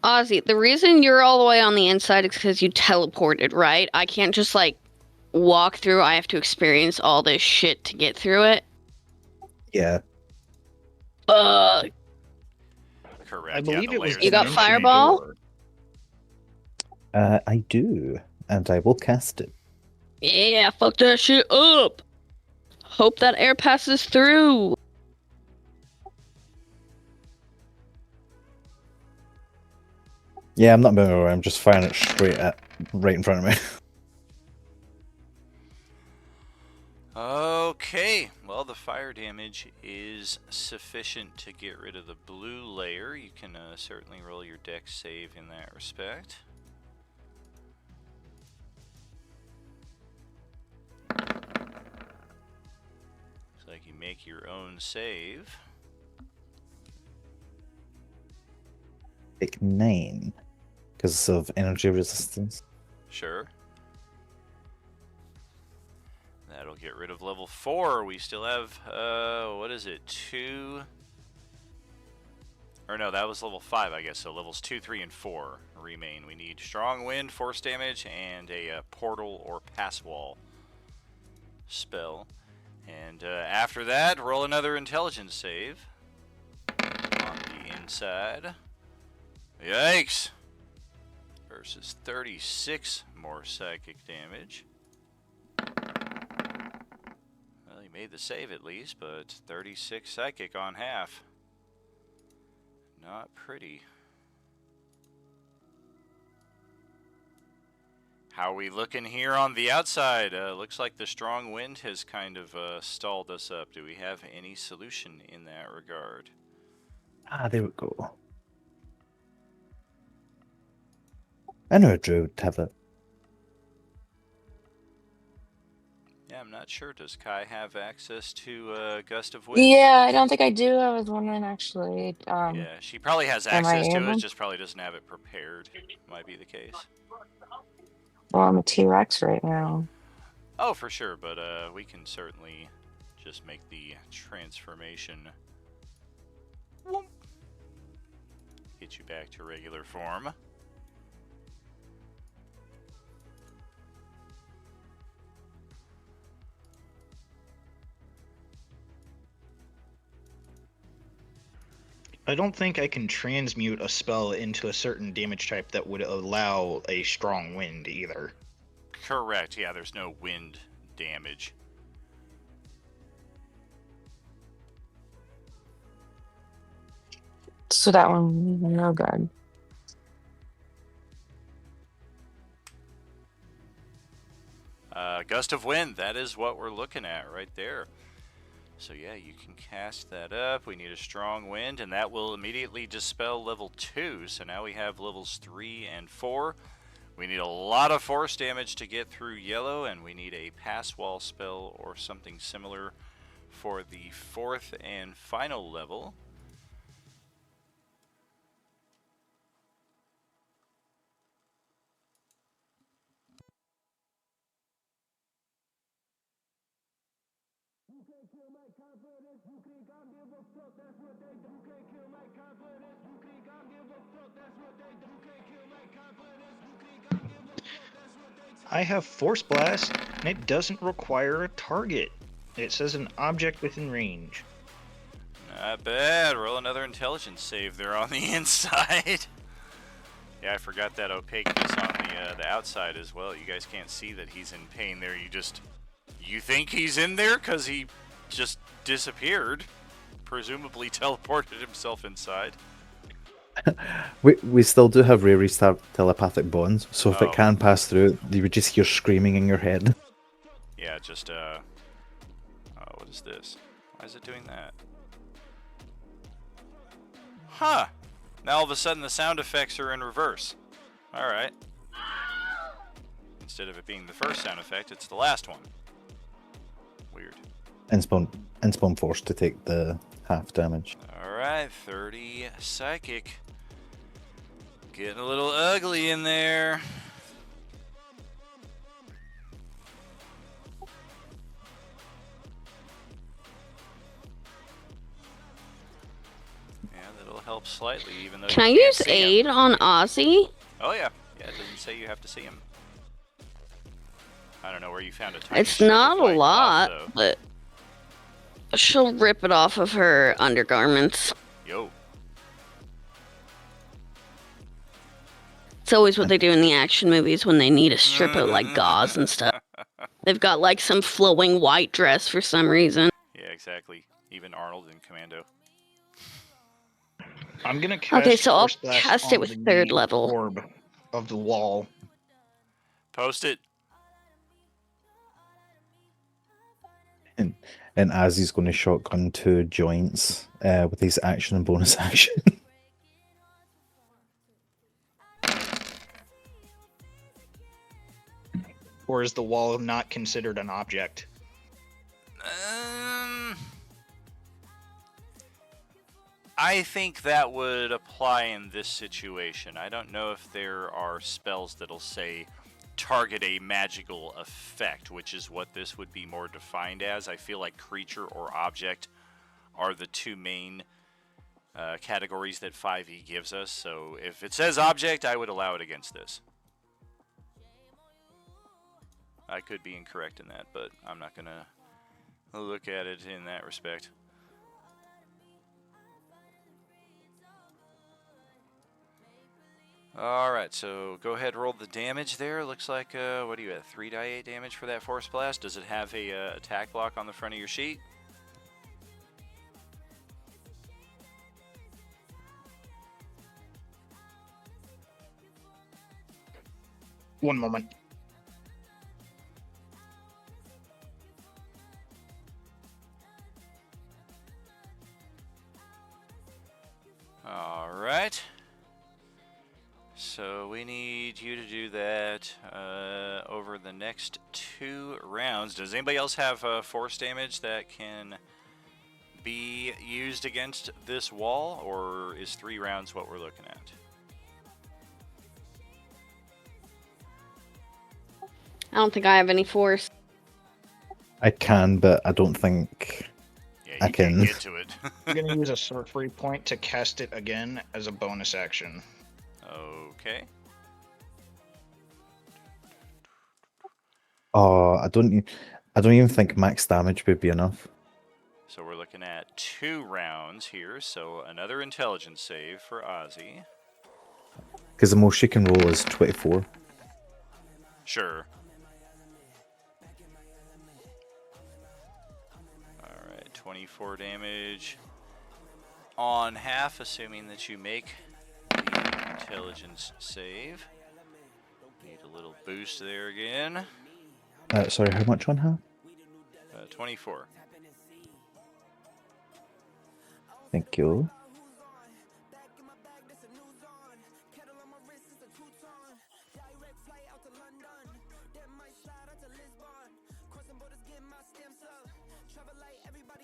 Ozzy, the reason you're all the way on the inside is because you teleported, right? I can't just, like, walk through. I have to experience all this shit to get through it. Yeah. Correct. I believe the it was layers You got Dimension Fireball? Door. I do, and I will cast it. Yeah, fuck that shit up. Hope that air passes through. Yeah, I'm not moving away. I'm just firing it straight at right in front of me. Okay, well, the fire damage is sufficient to get rid of the blue layer. You can certainly roll your dex save in that respect. Looks like you make your own save. Take 9 because of energy resistance. Sure. That'll get rid of level 4. We still have, what is it, 2? Or no, that was level 5, I guess. So levels 2, 3, and 4 remain. We need strong wind, force damage, and a portal or pass wall spell. And after that, roll another intelligence save on the inside. Yikes! Versus 36 more psychic damage. Well, he made the save at least, but 36 psychic on half. Not pretty. How are we looking here on the outside? Looks like the strong wind has kind of stalled us up. Do we have any solution in that regard? Ah, there we go. I know a druid would have it. Yeah, I'm not sure. Does Kai have access to Gust of Wind? Yeah, I don't think I do. I was wondering actually. Yeah, she probably has am I access to it, able? just probably doesn't have it prepared. Might be the case. Well, I'm a T-Rex right now. Oh, for sure, but we can certainly just make the transformation. Whoop. Get you back to regular form. I don't think I can transmute a spell into a certain damage type that would allow a strong wind either. Correct, yeah, there's no wind damage. So that one, no good. Gust of Wind, that is what we're looking at right there. So yeah, you can cast that up. We need a strong wind, and that will immediately dispel level 2. So now we have levels 3 and 4. We need a lot of force damage to get through yellow, and we need a pass wall spell or something similar for the 4th and final level. I have Force Blast, and it doesn't require a target. It says an object within range. Not bad. Roll another intelligence save there on the inside. Yeah, I forgot that opaqueness on the outside as well. You guys can't see that he's in pain there. You think he's in there because he just disappeared. Presumably teleported himself inside. We still do have rare restart telepathic bonds, so if Oh. it can pass through, you would just hear screaming in your head. Yeah, just, oh, what is this? Why is it doing that? Huh! Now all of a sudden the sound effects are in reverse. Alright. Instead of it being the first sound effect, it's the last one. Weird. Inspawn forced to take the half damage. Alright, 30 psychic. Getting a little ugly in there. Yeah, that'll help slightly, even though Can I you can't use see him. aid on Ozzy? Oh yeah, yeah. It doesn't say you have to see him. I don't know where you found a tiny It's strip of not a white cloth, lot, though. but She'll rip it off of her undergarments. Yo. It's always what they do in the action movies when they need to strip out like gauze and stuff. They've got like some flowing white dress for some reason. Yeah, exactly. Even Arnold in Commando. I'm gonna cast Okay, so I'll Force Blast cast it on with the 3rd level. orb of the wall. Post it. And as he's going to shotgun 2 joints with his action and bonus action. Or is the wall not considered an object? I think that would apply in this situation. I don't know if there are spells that'll say target a magical effect, which is what this would be more defined as. I feel like creature or object are the 2 main categories that 5e gives us. So if it says object, I would allow it against this. I could be incorrect in that, but I'm not going to look at it in that respect. Alright, so go ahead, roll the damage there. Looks like, what do you have, 3d8 damage for that Force Blast? Does it have a attack block on the front of your sheet? One moment. Alright. So we need you to do that over the next 2 rounds. Does anybody else have force damage that can be used against this wall, or is 3 rounds what we're looking at? I don't think I have any force. I can, but I don't think Yeah, I you can can. get to it. I'm gonna use a sorcery point to cast it again as a bonus action. Okay. Oh, I don't even think max damage would be enough. So we're looking at 2 rounds here. So another intelligence save for Ozzy. Because the most she can roll is 24. Sure. Alright, 24 damage on half, assuming that you make the intelligence save. Need a little boost there again. Sorry, how much on half? 24. Thank you.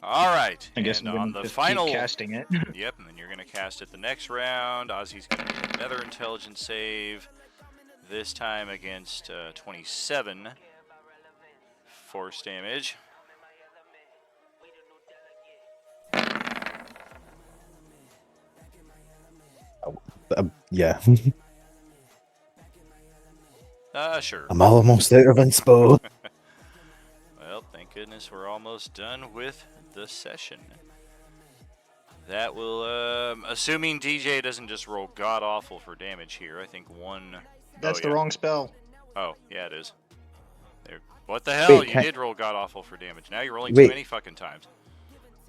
All right. I guess and I'm gonna on the just final keep casting it. Yep, and then you're going to cast it the next round. Ozzy's going to do another intelligence save. This time against 27 force damage. Yeah. Sure. I'm almost out of inspo. Well, thank goodness we're almost done with the session. That will, assuming DJ doesn't just roll god-awful for damage here, I think one... That's oh, the yeah. wrong spell. Oh, yeah, it is. There. What the hell? Wait, You can- did roll god-awful for damage. Now you're rolling Wait. too many fucking times.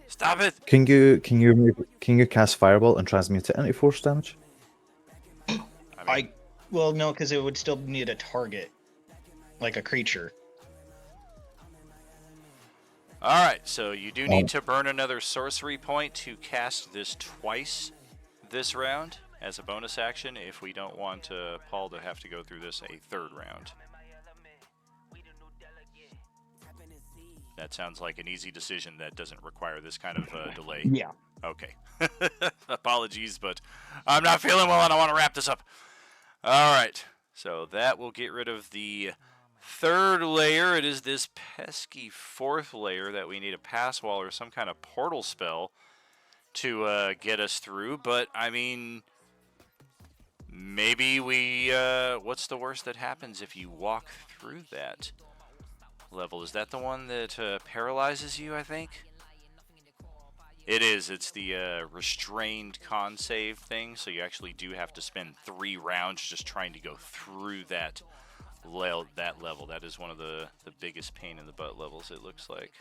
Stop it! Can you cast Fireball and transmute it into force damage? I mean, Well, no, because it would still need a target, like a creature. Alright, so you do need to burn another sorcery point to cast this twice this round as a bonus action if we don't want Paul to have to go through this a 3rd round. That sounds like an easy decision that doesn't require this kind of delay. Yeah. Okay. Apologies, but I'm not feeling well and I want to wrap this up. Alright, so that will get rid of the 3rd layer. It is this pesky 4th layer that we need a pass wall or some kind of portal spell to get us through. But, I mean, maybe we... what's the worst that happens if you walk through that level? Is that the one that paralyzes you, I think? It is. It's the restrained con save thing, so you actually do have to spend 3 rounds just trying to go through that level. That is one of the biggest pain in the butt levels, it looks like.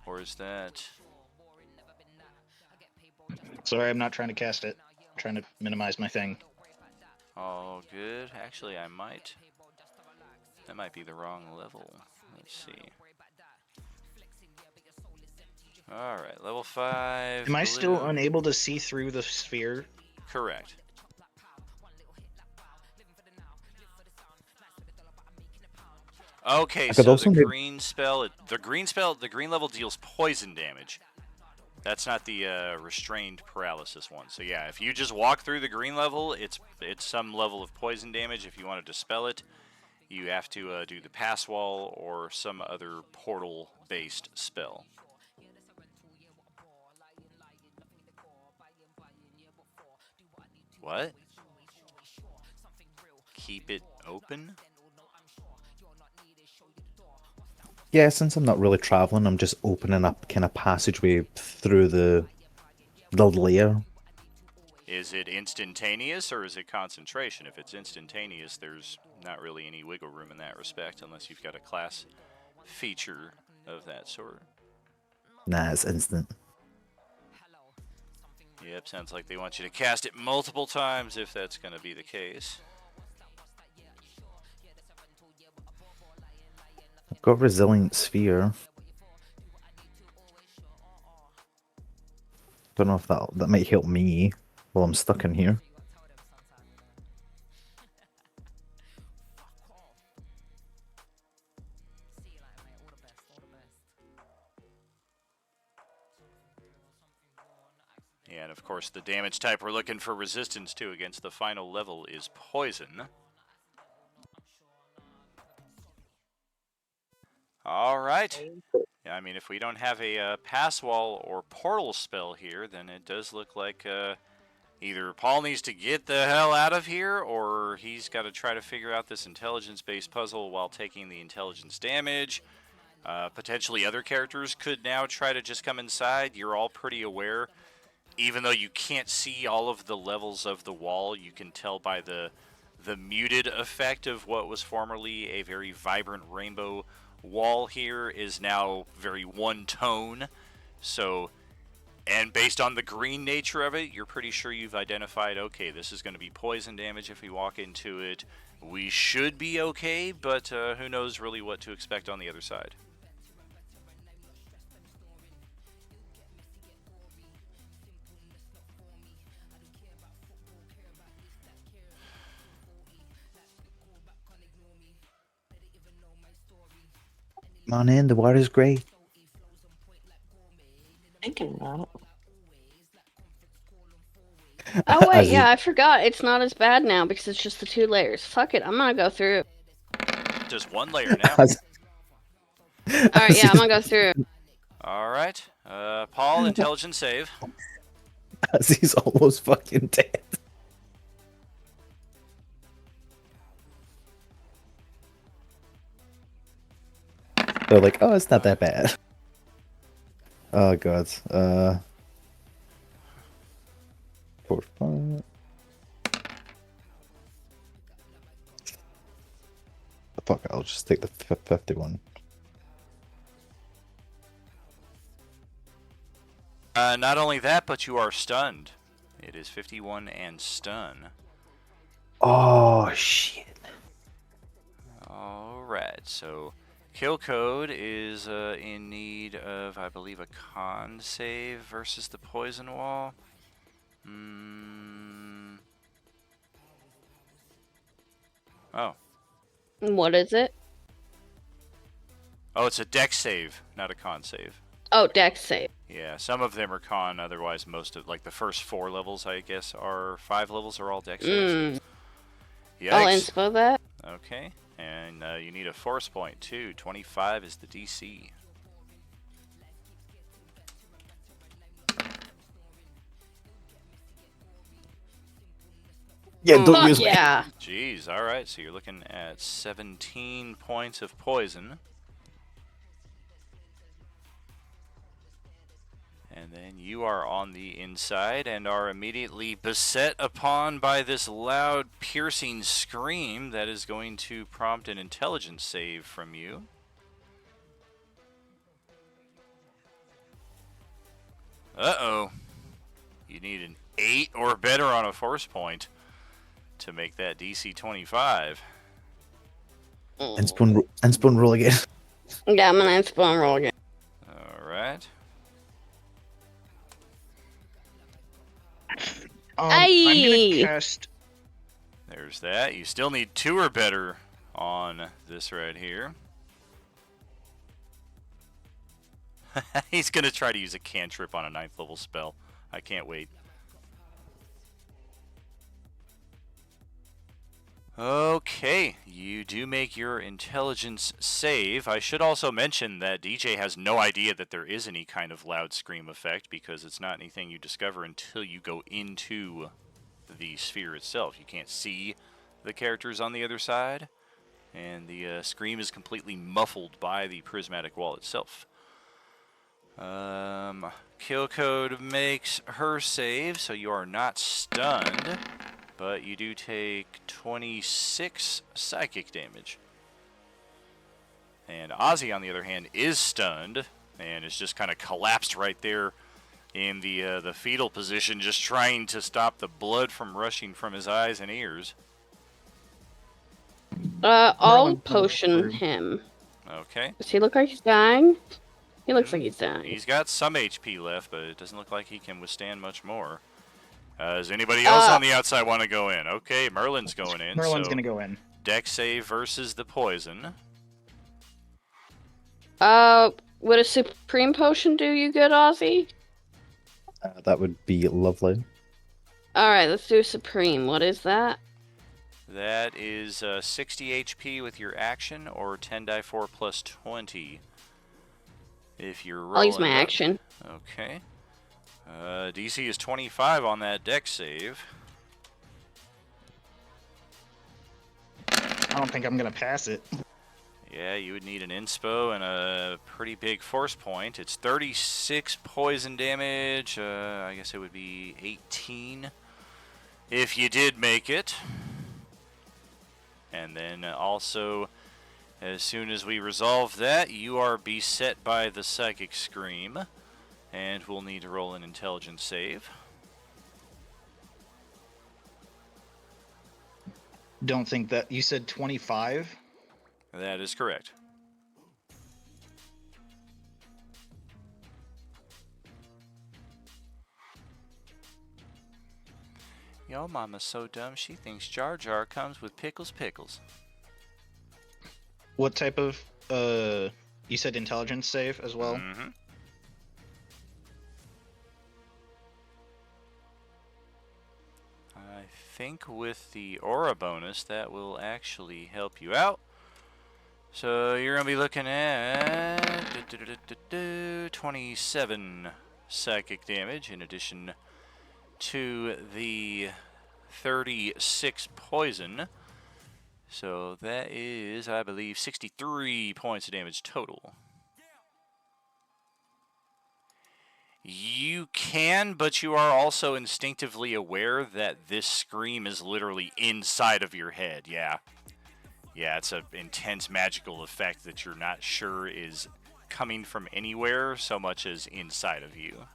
Or is that... Sorry, I'm not trying to cast it. I'm trying to minimize my thing. all good? Actually, I might... That might be the wrong level. Let's see. Alright, level 5. Am I still blue. unable to see through the sphere? Correct. Okay, I could so also the make- green level deals poison damage. That's not the restrained paralysis one. So yeah, if you just walk through the green level, it's some level of poison damage. If you want to dispel it, you have to do the pass wall or some other portal-based spell. What? Keep it open? Yeah, since I'm not really traveling, I'm just opening up kind of passageway through the layer. Is it instantaneous or is it concentration? If it's instantaneous, there's not really any wiggle room in that respect unless you've got a class feature of that sort. Nah, it's instant. Yep, sounds like they want you to cast it multiple times if that's going to be the case. I've got Resilient Sphere. Don't know if that might help me while I'm stuck in here. Yeah, and of course the damage type we're looking for resistance to against the final level is poison. Alright. Yeah, I mean, if we don't have a pass wall or portal spell here, then it does look like either Paul needs to get the hell out of here, or he's got to try to figure out this intelligence-based puzzle while taking the intelligence damage. Potentially other characters could now try to just come inside. You're all pretty aware. Even though you can't see all of the levels of the wall, you can tell by the muted effect of what was formerly a very vibrant rainbow wall here is now very one tone. So, and based on the green nature of it, you're pretty sure you've identified, okay, this is going to be poison damage if we walk into it. We should be okay, but who knows really what to expect on the other side. Man, in the water's great. Thinking about it. Oh wait, As yeah, I forgot. It's not as bad now because it's just the 2 layers. Fuck it, I'm gonna go through. Just one layer now. All right, yeah, I'm gonna go through. All right. Paul, intelligence save. As he's almost fucking dead. They're like, oh, it's not that bad. Oh god. 4, 5. Fuck, I'll just take the 51. Not only that, but you are stunned. It is 51 and stun. Oh shit. Alright, so kill code is in need of, I believe, a con save versus the poison wall. Oh. What is it? Oh, it's a dex save, not a con save. Oh, Dex save. Yeah, some of them are con, otherwise most of, like the first 4 levels, I guess, are 5 levels are all dex saves. Yikes. I'll inspo that. Okay, and you need a force point too. 25 is the DC. Yeah, don't Fuck use yeah. Jeez, alright, so you're looking at 17 points of poison. And then you are on the inside and are immediately beset upon by this loud, piercing scream that is going to prompt an intelligence save from you. Uh-oh. You need an 8 or better on a force point to make that DC 25. And spawn roll again. Yeah, I'm gonna spawn roll again. All right. I'm Aye. gonna cast. There's that. You still need 2 or better on this right here. He's going to try to use a cantrip on a 9th level spell. I can't wait. Okay, you do make your intelligence save. I should also mention that DJ has no idea that there is any kind of loud scream effect because it's not anything you discover until you go into the sphere itself. You can't see the characters on the other side, and the scream is completely muffled by the prismatic wall itself. Kill Code makes her save, so you are not stunned, but you do take 26 psychic damage. And Ozzy, on the other hand, is stunned and is just kind of collapsed right there in the fetal position, just trying to stop the blood from rushing from his eyes and ears. I'll Merlin potion through. him. Okay. Does he look like he's dying? He looks like he's dying. He's got some HP left, but it doesn't look like he can withstand much more. Does anybody else on the outside want to go in? Okay, Merlin's going in. Merlin's so gonna go in. Dex save versus the poison. Would a supreme potion do you good, Ozzy? That would be lovely. Alright, let's do supreme. What is that? That is 60 HP with your action, or 10 die 4 plus 20. If you're rolling I'll use my up. action. Okay. DC is 25 on that dex save. I don't think I'm gonna pass it. Yeah, you would need an inspo and a pretty big force point. It's 36 poison damage. I guess it would be 18 if you did make it. And then also, as soon as we resolve that, you are beset by the psychic scream, and we'll need to roll an intelligence save. Don't think that you said 25. That is correct. Yo, mama's so dumb she thinks Jar Jar comes with pickles. What type of you said intelligence save as well? Mm-hmm. I think with the aura bonus that will actually help you out. So you're going to be looking at 27 psychic damage in addition to the 36 poison. So that is, I believe, 63 points of damage total. You can, but you are also instinctively aware that this scream is literally inside of your head. Yeah, it's an intense magical effect that you're not sure is coming from anywhere so much as inside of you.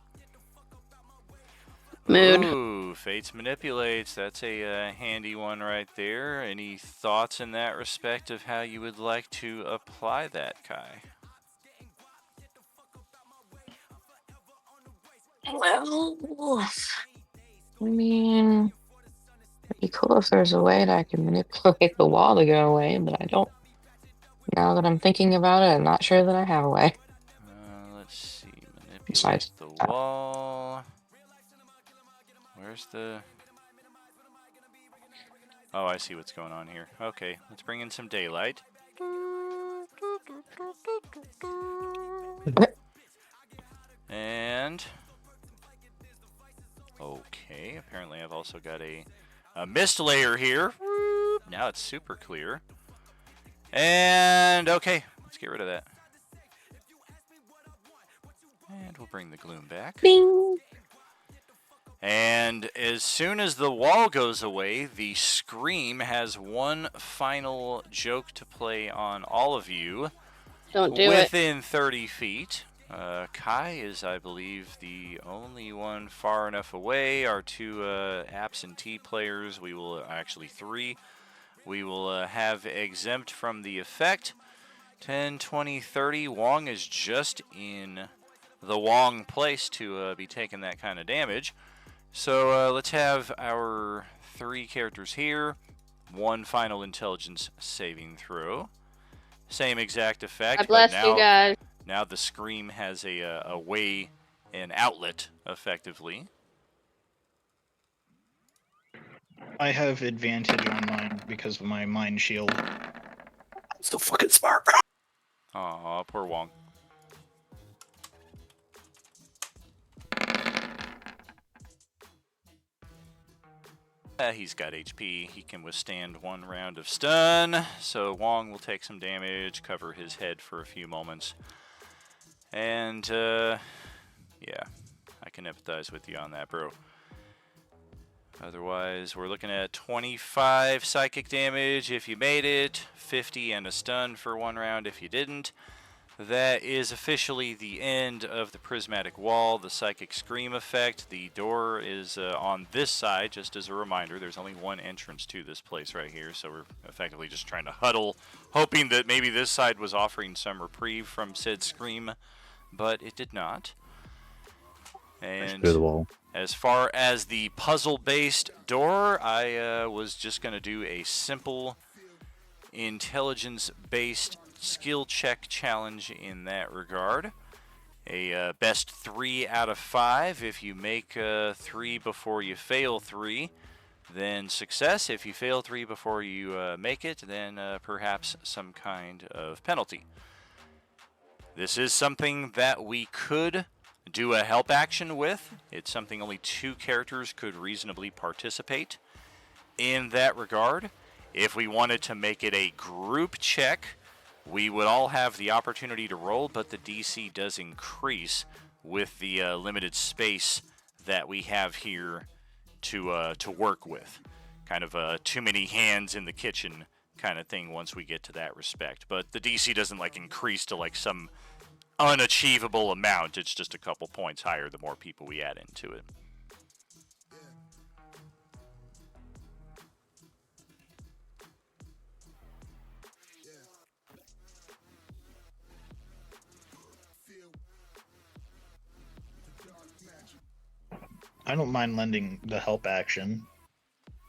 Mood. Ooh, Fates Manipulates. That's a handy one right there. Any thoughts in that respect of how you would like to apply that, Kai? Well, I mean, it'd be cool if there's a way that I can manipulate the wall to go away, but I don't. Now that I'm thinking about it, I'm not sure that I have a way. Let's see. Manipulate Besides the that. wall. Where's the... Oh, I see what's going on here. Okay, let's bring in some daylight. And... Okay, apparently I've also got a mist layer here. Now it's super clear. And, okay, let's get rid of that. And And we'll bring the gloom back. Bing! And as soon as the wall goes away, the Scream has one final joke to play on all of you. Don't do it. Within 30 feet. Kai is, I believe, the only one far enough away. Our two absentee players, we will, actually three, we will have exempt from the effect. 10, 20, 30. Wong is just in the Wong place to be taking that kind of damage. So let's have our three characters here. One final intelligence saving throw. Same exact effect. God bless you guys. Now the Scream has a way, an outlet, effectively. I have advantage on mine because of my mind shield. I'm so fucking smart. Aw, poor Wong. He's got HP. He can withstand one round of stun. So Wong will take some damage, cover his head for a few moments. And, yeah, I can empathize with you on that, bro. Otherwise, we're looking at 25 psychic damage if you made it, 50 and a stun for one round if you didn't. That is officially the end of the prismatic wall, the psychic scream effect. The door is on this side, just as a reminder. There's only one entrance to this place right here, so we're effectively just trying to huddle, hoping that maybe this side was offering some reprieve from said scream, but it did not. And Through the wall. as far as the puzzle-based door, I was just going to do a simple intelligence-based skill check challenge in that regard. A best 3 out of 5. If you make 3 before you fail 3, then success. If you fail 3 before you make it, then perhaps some kind of penalty. This is something that we could do a help action with. It's something only 2 characters could reasonably participate in that regard. If we wanted to make it a group check, we would all have the opportunity to roll, but the DC does increase with the limited space that we have here to work with. Kind of too many hands in the kitchen kind of thing once we get to that respect. But the DC doesn't like increase to like some unachievable amount. It's just a couple points higher the more people we add into it. I don't mind lending the help action,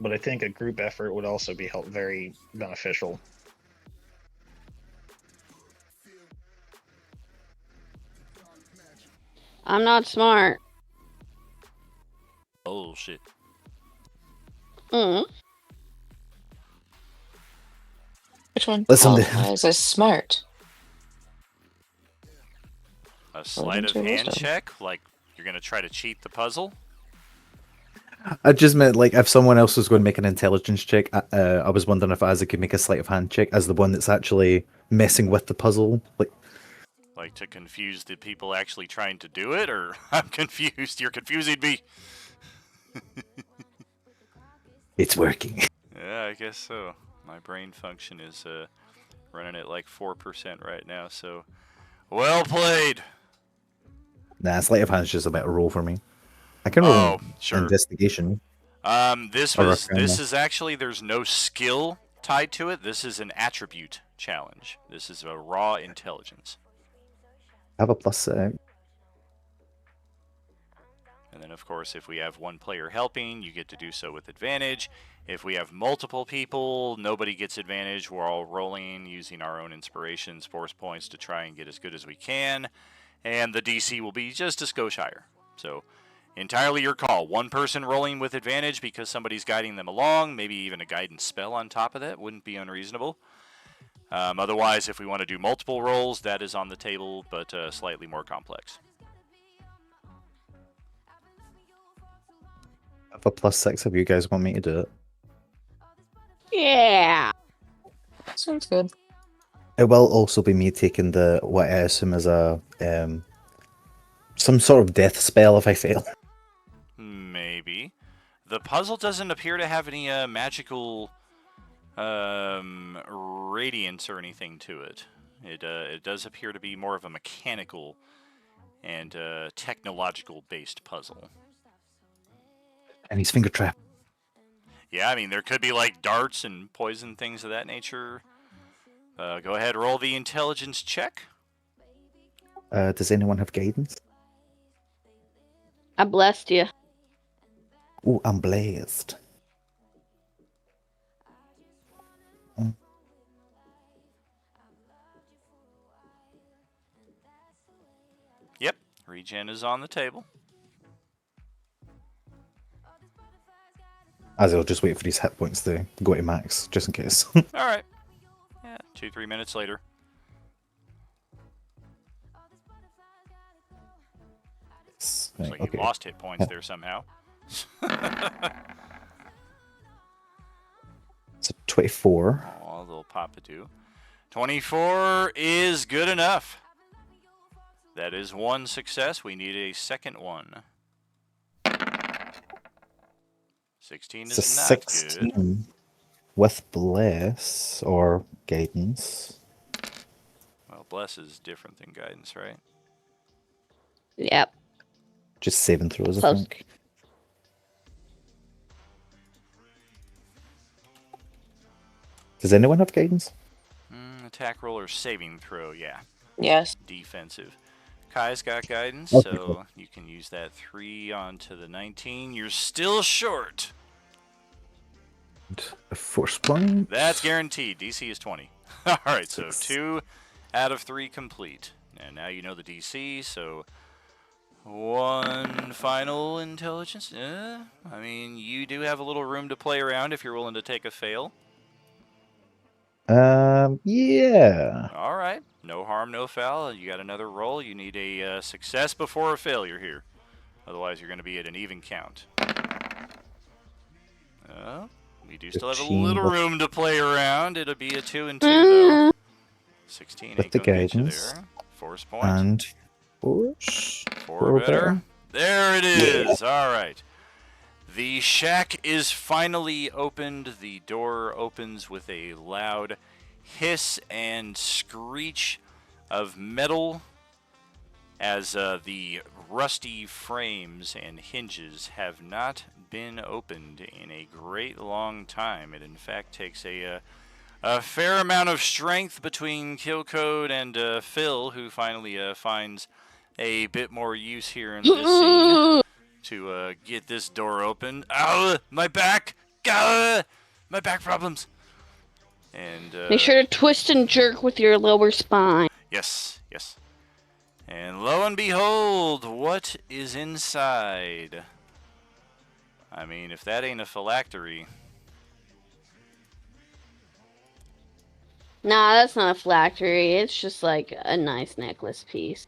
but I think a group effort would also be very beneficial. I'm not smart. Oh, shit. Which one? Listen, Why is this smart? A sleight of into hand wisdom. check? Like, you're going to try to cheat the puzzle? I just meant, like, if someone else was going to make an intelligence check, I was wondering if Isaac could make a sleight of hand check as the one that's actually messing with the puzzle. Like to confuse the people actually trying to do it? Or I'm confused. You're confusing me. It's working. Yeah, I guess so. My brain function is running at like 4% right now, so well played. Nah, sleight of hand's just a better roll for me. I can roll Oh, sure. investigation. This Or is actually, there's no skill tied to it. This is an attribute challenge. This is a raw intelligence. I have a +6. And then, of course, if we have one player helping, you get to do so with advantage. If we have multiple people, nobody gets advantage. We're all rolling using our own inspirations, force points to try and get as good as we can. And the DC will be just a skosh higher. So, entirely your call. One person rolling with advantage because somebody's guiding them along, maybe even a guidance spell on top of that wouldn't be unreasonable. Otherwise, if we want to do multiple rolls, that is on the table, but slightly more complex. I have a +6 if you guys want me to do it. Yeah. Sounds good. It will also be me taking what I assume is a Some sort of death spell if I fail. Maybe. The puzzle doesn't appear to have any magical radiance or anything to it. It does appear to be more of a mechanical and technological based puzzle. And he's finger trap. Yeah, I mean, there could be like darts and poison things of that nature. Go ahead, roll the intelligence check. Does anyone have guidance? I blessed you. Oh, I'm blazed. Yep, regen is on the table. As I'll just wait for these hit points to go to max, just in case. All right. Yeah, 2-3 minutes later. Right, So you okay. lost hit points there somehow. So 24. Oh, a little Papadoo. 24 is good enough. That is one success. We need a second one. 16 So is not good. 16 with bless or guidance. Well, bless is different than guidance, right? Yep. Just saving throws, I Close. think. Does anyone have guidance? Attack roll or saving throw, yeah. Yes. Defensive. Kai's got guidance, Okay, so cool. you can use that 3 onto the 19. You're still short. A force point. That's guaranteed. DC is 20. All right, so 2 out of 3 complete. And now you know the DC, so one final intelligence. I mean, you do have a little room to play around if you're willing to take a fail. Yeah. All right, no harm, no foul. You got another roll. You need a success before a failure here. Otherwise, you're going to be at an even count. We do still have a 15 little with- room to play around. It'll be a 2 and 2, though. 16 With ain't the gonna get you guidance. there. Force point. And force. 4 better. There it is. All right. The shack is finally opened. The door opens with a loud hiss and screech of metal as the rusty frames and hinges have not been opened in a great long time. It in fact takes a fair amount of strength between Killcode and Phil, who finally finds a bit more use here in this scene to get this door open. Ow! My back! Gah! My back problems! And Make sure to twist and jerk with your lower spine. yes, yes. And lo and behold, what is inside? I mean, if that ain't a phylactery. Nah, that's not a phylactery. It's just like a nice necklace piece.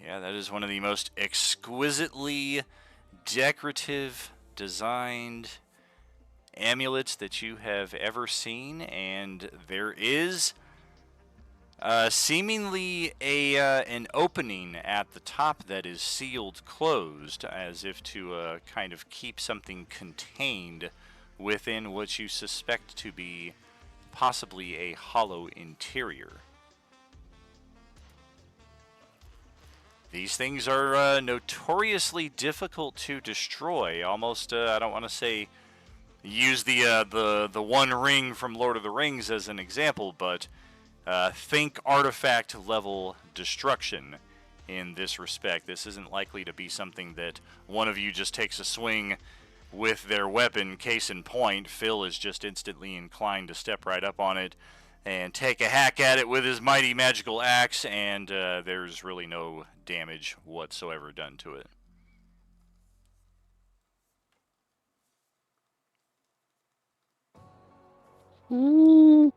Yeah, that is one of the most exquisitely decorative designed amulets that you have ever seen, and there is seemingly an opening at the top that is sealed closed, as if to kind of keep something contained within what you suspect to be possibly a hollow interior. These things are notoriously difficult to destroy. Almost, I don't want to say use the One Ring from Lord of the Rings as an example, but think artifact level destruction in this respect. This isn't likely to be something that one of you just takes a swing with their weapon. Case in point, Phil is just instantly inclined to step right up on it and take a hack at it with his mighty magical axe, and there's really no damage whatsoever done to it. Hmm.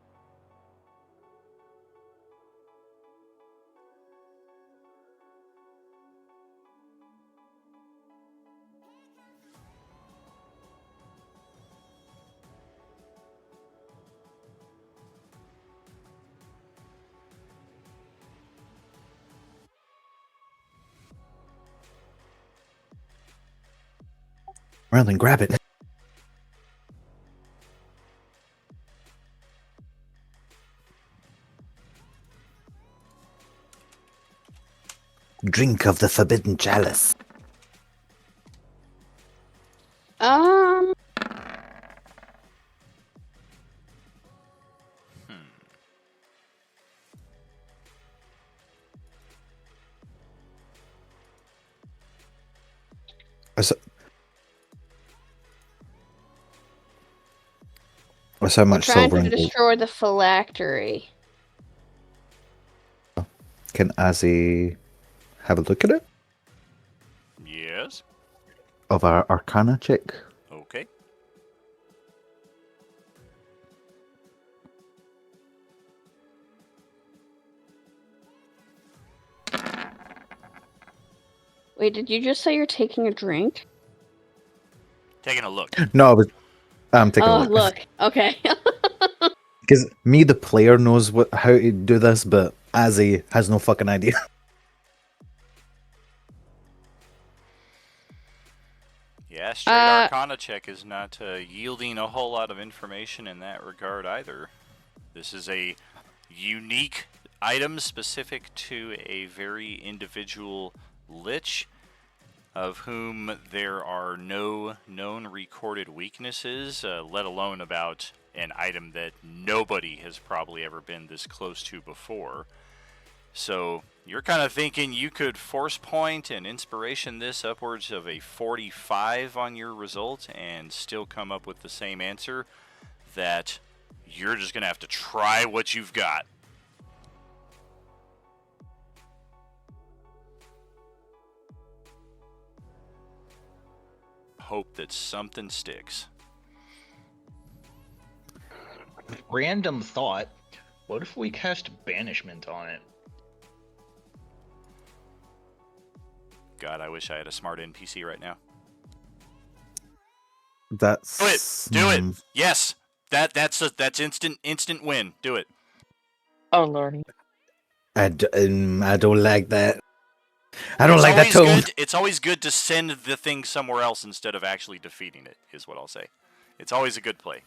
around and grab it. Drink of the forbidden chalice. Um, That's how we're much trying silver to and gold. destroy the phylactery. Can Azzy have a look at it? Yes. Of our Arcana check? Okay. Wait, did you just say you're taking a drink? Taking a look. No, I'm taking a Oh, look. look. Okay. Because me, the player, knows how to do this, but Azzy has no fucking idea. Yeah, straight Arcana check is not yielding a whole lot of information in that regard either. This is a unique item specific to a very individual lich, of whom there are no known recorded weaknesses, let alone about an item that nobody has probably ever been this close to before. So you're kind of thinking you could force point and inspiration this upwards of a 45 on your result and still come up with the same answer, that you're just going to have to try what you've got. Hope that something sticks. Random thought. What if we cast banishment on it? God, I wish I had a smart NPC right now. That's... Do it! Yes! That's instant win. Do it. Oh lordy. I don't like that. I don't like that tone. It's always good to send the thing somewhere else instead of actually defeating it, is what I'll say. It's always a good play.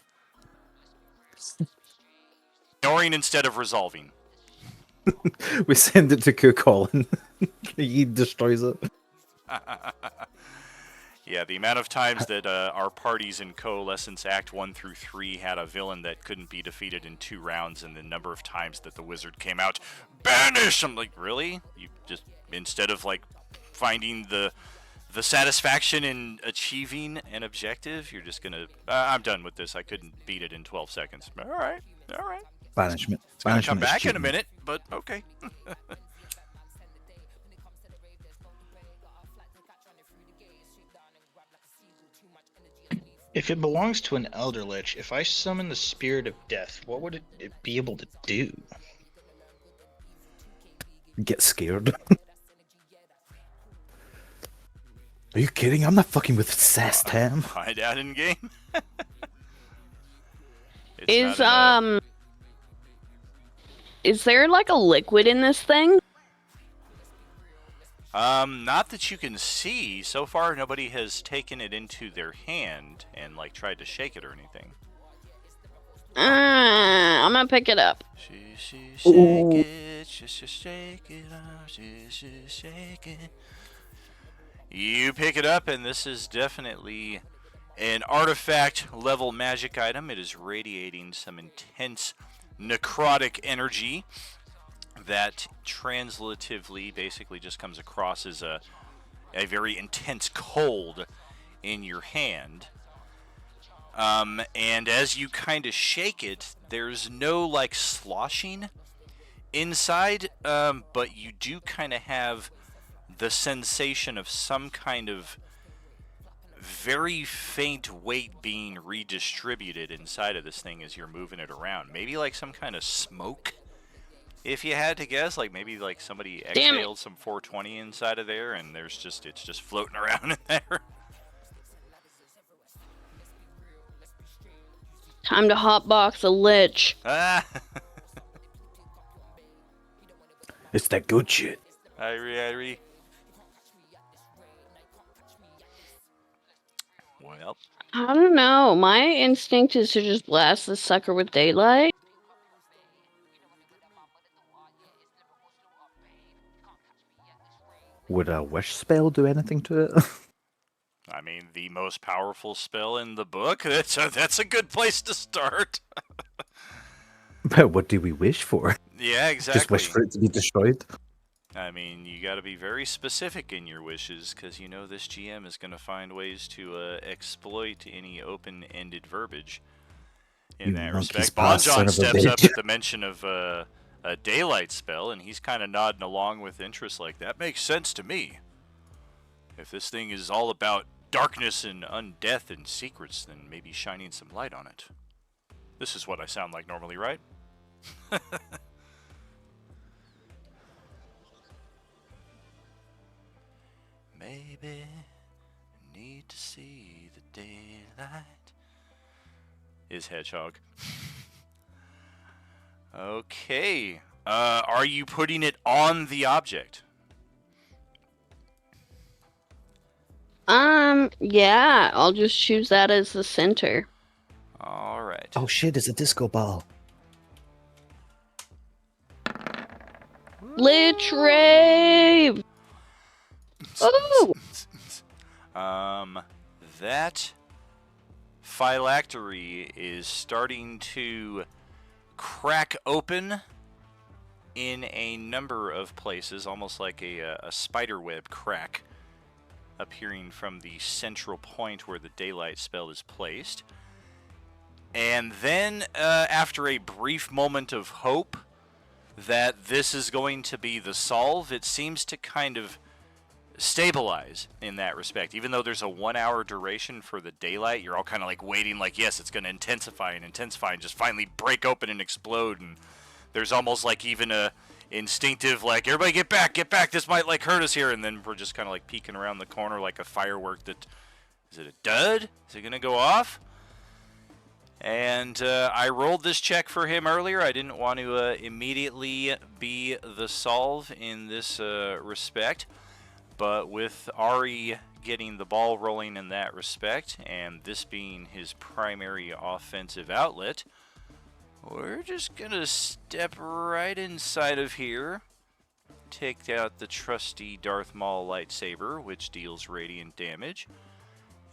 Ignoring instead of resolving. We send it to Colin. He destroys it. Yeah, the amount of times that our parties in Coalescence Act 1 through 3 had a villain that couldn't be defeated in 2 rounds, and the number of times that the wizard came out, banish! I'm like, really? You just, instead of like finding the satisfaction in achieving an objective, you're just gonna, I'm done with this. I couldn't beat it in 12 seconds. All right. Banishment. It's gonna come Banishment back in a cheating. minute, but okay. If it belongs to an Elder Lich, if I summon the Spirit of Death, what would it be able to do? Get scared. Are you kidding? I'm not fucking with Cess, Tam. Find out in game. Is there like a liquid in this thing? Not that you can see. So far, nobody has taken it into their hand and like tried to shake it or anything. I'm gonna pick it up. Shake it, shake it up, shake it. You pick it up, and this is definitely an artifact level magic item. It is radiating some intense necrotic energy that translatively basically just comes across as a very intense cold in your hand. And as you kind of shake it, there's no like sloshing inside, but you do kind of have the sensation of some kind of very faint weight being redistributed inside of this thing as you're moving it around. Maybe like some kind of smoke, if you had to guess. Like maybe like somebody exhaled some 420 inside of there, and it's just floating around in there. Time to hotbox a lich. It's that good shit. Irie. Well, I don't know. My instinct is to just blast this sucker with daylight. Would a wish spell do anything to it? I mean, the most powerful spell in the book. That's a good place to start. But what do we wish for? Yeah, Just wish exactly. for it to be destroyed? I mean, you got to be very specific in your wishes, because you know this GM is going to find ways to exploit any open-ended verbiage in You that monkey's respect. paw son Bonjon of a steps up bitch. at the mention of a daylight spell, and he's kind of nodding along with interest like, that makes sense to me. If this thing is all about darkness and undeath and secrets, then maybe shining some light on it. This is what I sound like normally, right? Maybe need to see the daylight. Is Hedgehog. Okay. Are you putting it on the object? Yeah, I'll just choose that as the center. All right. Oh shit, it's a disco ball. Lich Rave! Oh! That phylactery is starting to crack open in a number of places, almost like a spider web crack appearing from the central point where the daylight spell is placed. And then, after a brief moment of hope that this is going to be the solve, it seems to kind of stabilize in that respect. Even though there's a 1 hour duration for the daylight, you're all kind of like waiting, like, yes, it's going to intensify and just finally break open and explode. And there's almost like even a instinctive, like, everybody get back, this might like hurt us here. And then we're just kind of like peeking around the corner like a firework that, is it a dud? Is it going to go off? And I rolled this check for him earlier. I didn't want to immediately be the solve in this respect. But with Ari getting the ball rolling in that respect, and this being his primary offensive outlet, we're just going to step right inside of here, take out the trusty Darth Maul lightsaber, which deals radiant damage,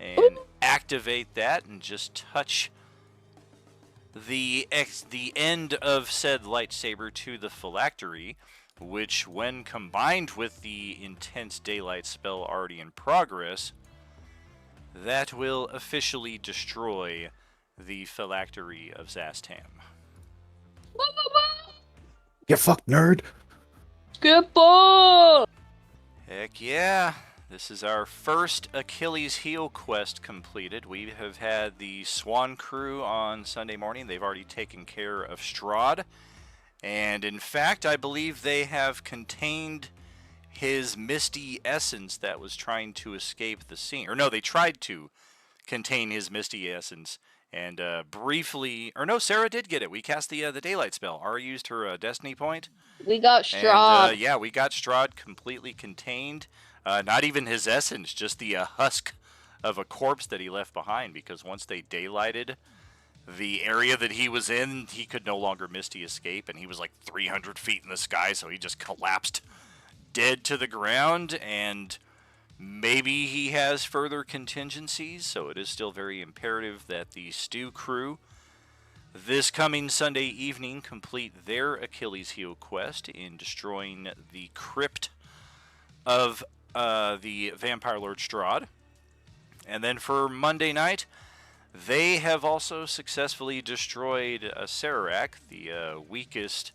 and activate that and just touch the end of said lightsaber to the phylactery, which, when combined with the intense daylight spell already in progress, that will officially destroy the phylactery of Zastam. Get fucked, nerd! Good ball! Heck yeah! This is our first Achilles heel quest completed. We have had the Swan crew on Sunday morning. They've already taken care of Strahd. And in fact, I believe they have contained his misty essence that was trying to escape the scene. Or no, they tried to contain his misty essence. And briefly, or no, Sarah did get it. We cast the daylight spell. Ara used her destiny point. We got Strahd. And yeah, we got Strahd completely contained. Not even his essence, just the husk of a corpse that he left behind. Because once they daylighted the area that he was in, he could no longer misty escape, and he was like 300 feet in the sky, so he just collapsed dead to the ground. And maybe he has further contingencies, so it is still very imperative that the Stew crew this coming Sunday evening complete their Achilles heel quest in destroying the crypt of the Vampire Lord Strahd. And then for Monday night, they have also successfully destroyed Sararak, the weakest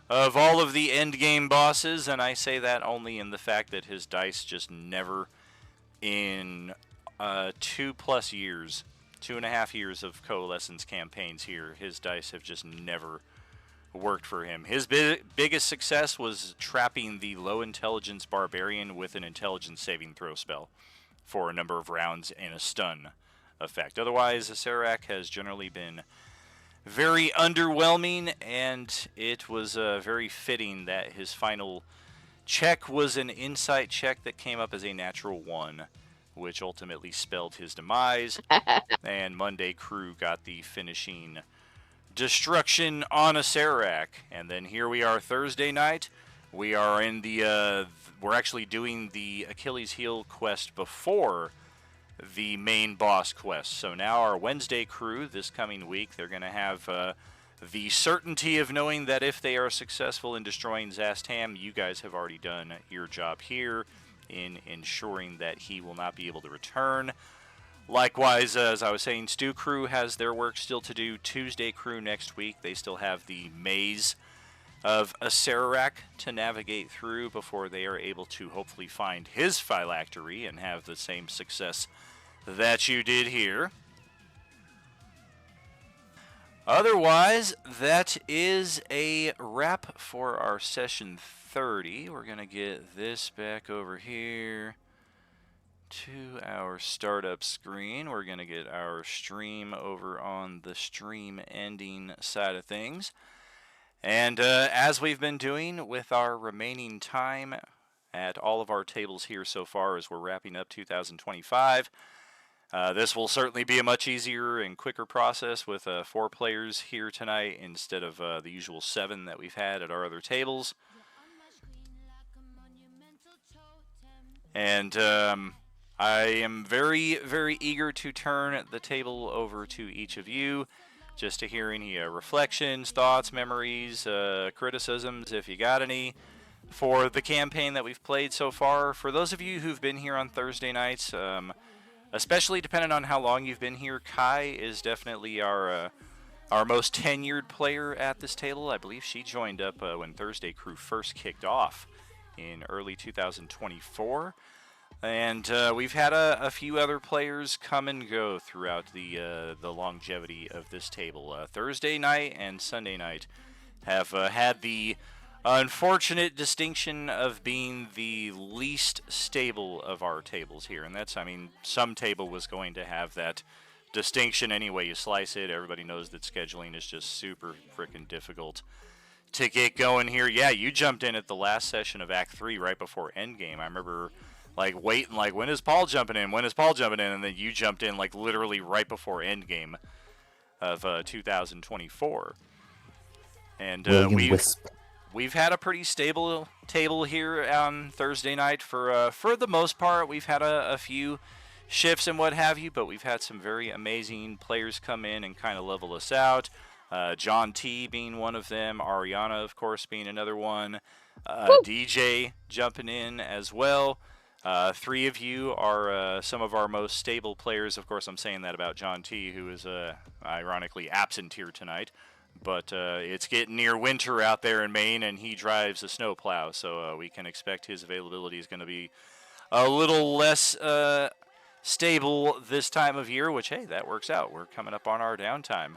of all of the endgame bosses, and I say that only in the fact that his dice just never, in 2+ years, 2.5 years of Coalescence campaigns here, his dice have just never worked for him. His biggest success was trapping the low intelligence barbarian with an intelligence saving throw spell for a number of rounds and a stun effect. Otherwise, Sararak has generally been very underwhelming, and it was very fitting that his final check was an insight check that came up as a natural 1 which ultimately spelled his demise. And Monday Crew got the finishing destruction on a Serac. And then here we are Thursday night. We are in the, we're actually doing the Achilles heel quest before the main boss quest. So now our Wednesday Crew this coming week, they're going to have the certainty of knowing that if they are successful in destroying Zastam, you guys have already done your job here in ensuring that he will not be able to return. Likewise, as I was saying, Stew Crew has their work still to do. Tuesday Crew next week, they still have the maze of Acererak to navigate through before they are able to hopefully find his phylactery and have the same success that you did here. Otherwise, that is a wrap for our session 30. We're going to get this back over here to our startup screen. We're going to get our stream over on the stream ending side of things. And as we've been doing with our remaining time at all of our tables here so far as we're wrapping up 2025, this will certainly be a much easier and quicker process with 4 players here tonight instead of the usual 7 that we've had at our other tables. And I am very, very eager to turn the table over to each of you just to hear any reflections, thoughts, memories, criticisms, if you got any, for the campaign that we've played so far. For those of you who've been here on Thursday nights, especially depending on how long you've been here, Kai is definitely our most tenured player at this table. I believe she joined up when Thursday Crew first kicked off in early 2024. And we've had a few other players come and go throughout the longevity of this table. Thursday night and Sunday night have had the unfortunate distinction of being the least stable of our tables here. And that's, I mean, some table was going to have that distinction any way you slice it. Everybody knows that scheduling is just super freaking difficult to get going here. Yeah, you jumped in at the last session of Act 3 right before Endgame. I remember like waiting, like, when is Paul jumping in? When is Paul jumping in? And then you jumped in like literally right before Endgame of 2024. And we've had a pretty stable table here on Thursday night for the most part. We've had a few shifts and what have you, but we've had some very amazing players come in and kind of level us out. John T being one of them, Ariana, of course, being another one, DJ jumping in as well. 3 of you are some of our most stable players. Of course, I'm saying that about John T, who is ironically absent here tonight. But it's getting near winter out there in Maine, and he drives a snowplow, so we can expect his availability is going to be a little less stable this time of year, which, hey, that works out. We're coming up on our downtime.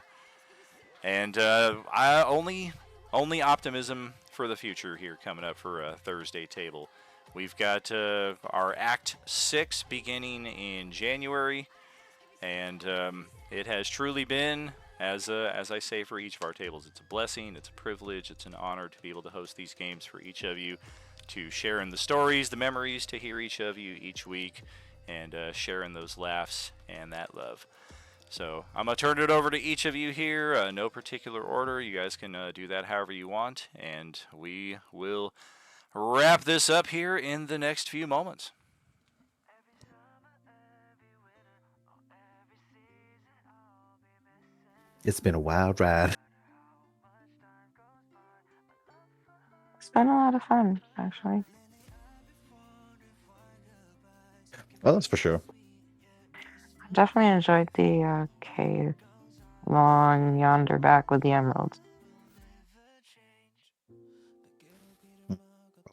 And I only optimism for the future here coming up for a Thursday table. We've got our Act 6 beginning in January, and it has truly been, as I say for each of our tables, it's a blessing, it's a privilege, it's an honor to be able to host these games for each of you, to share in the stories, the memories, to hear each of you each week, and sharing those laughs and that love. So I'm going to turn it over to each of you here, no particular order. You guys can do that however you want, and we will wrap this up here in the next few moments. It's been a wild ride. It's been a lot of fun, actually. Well, that's for sure. I definitely enjoyed the cave along yonder back with the emeralds.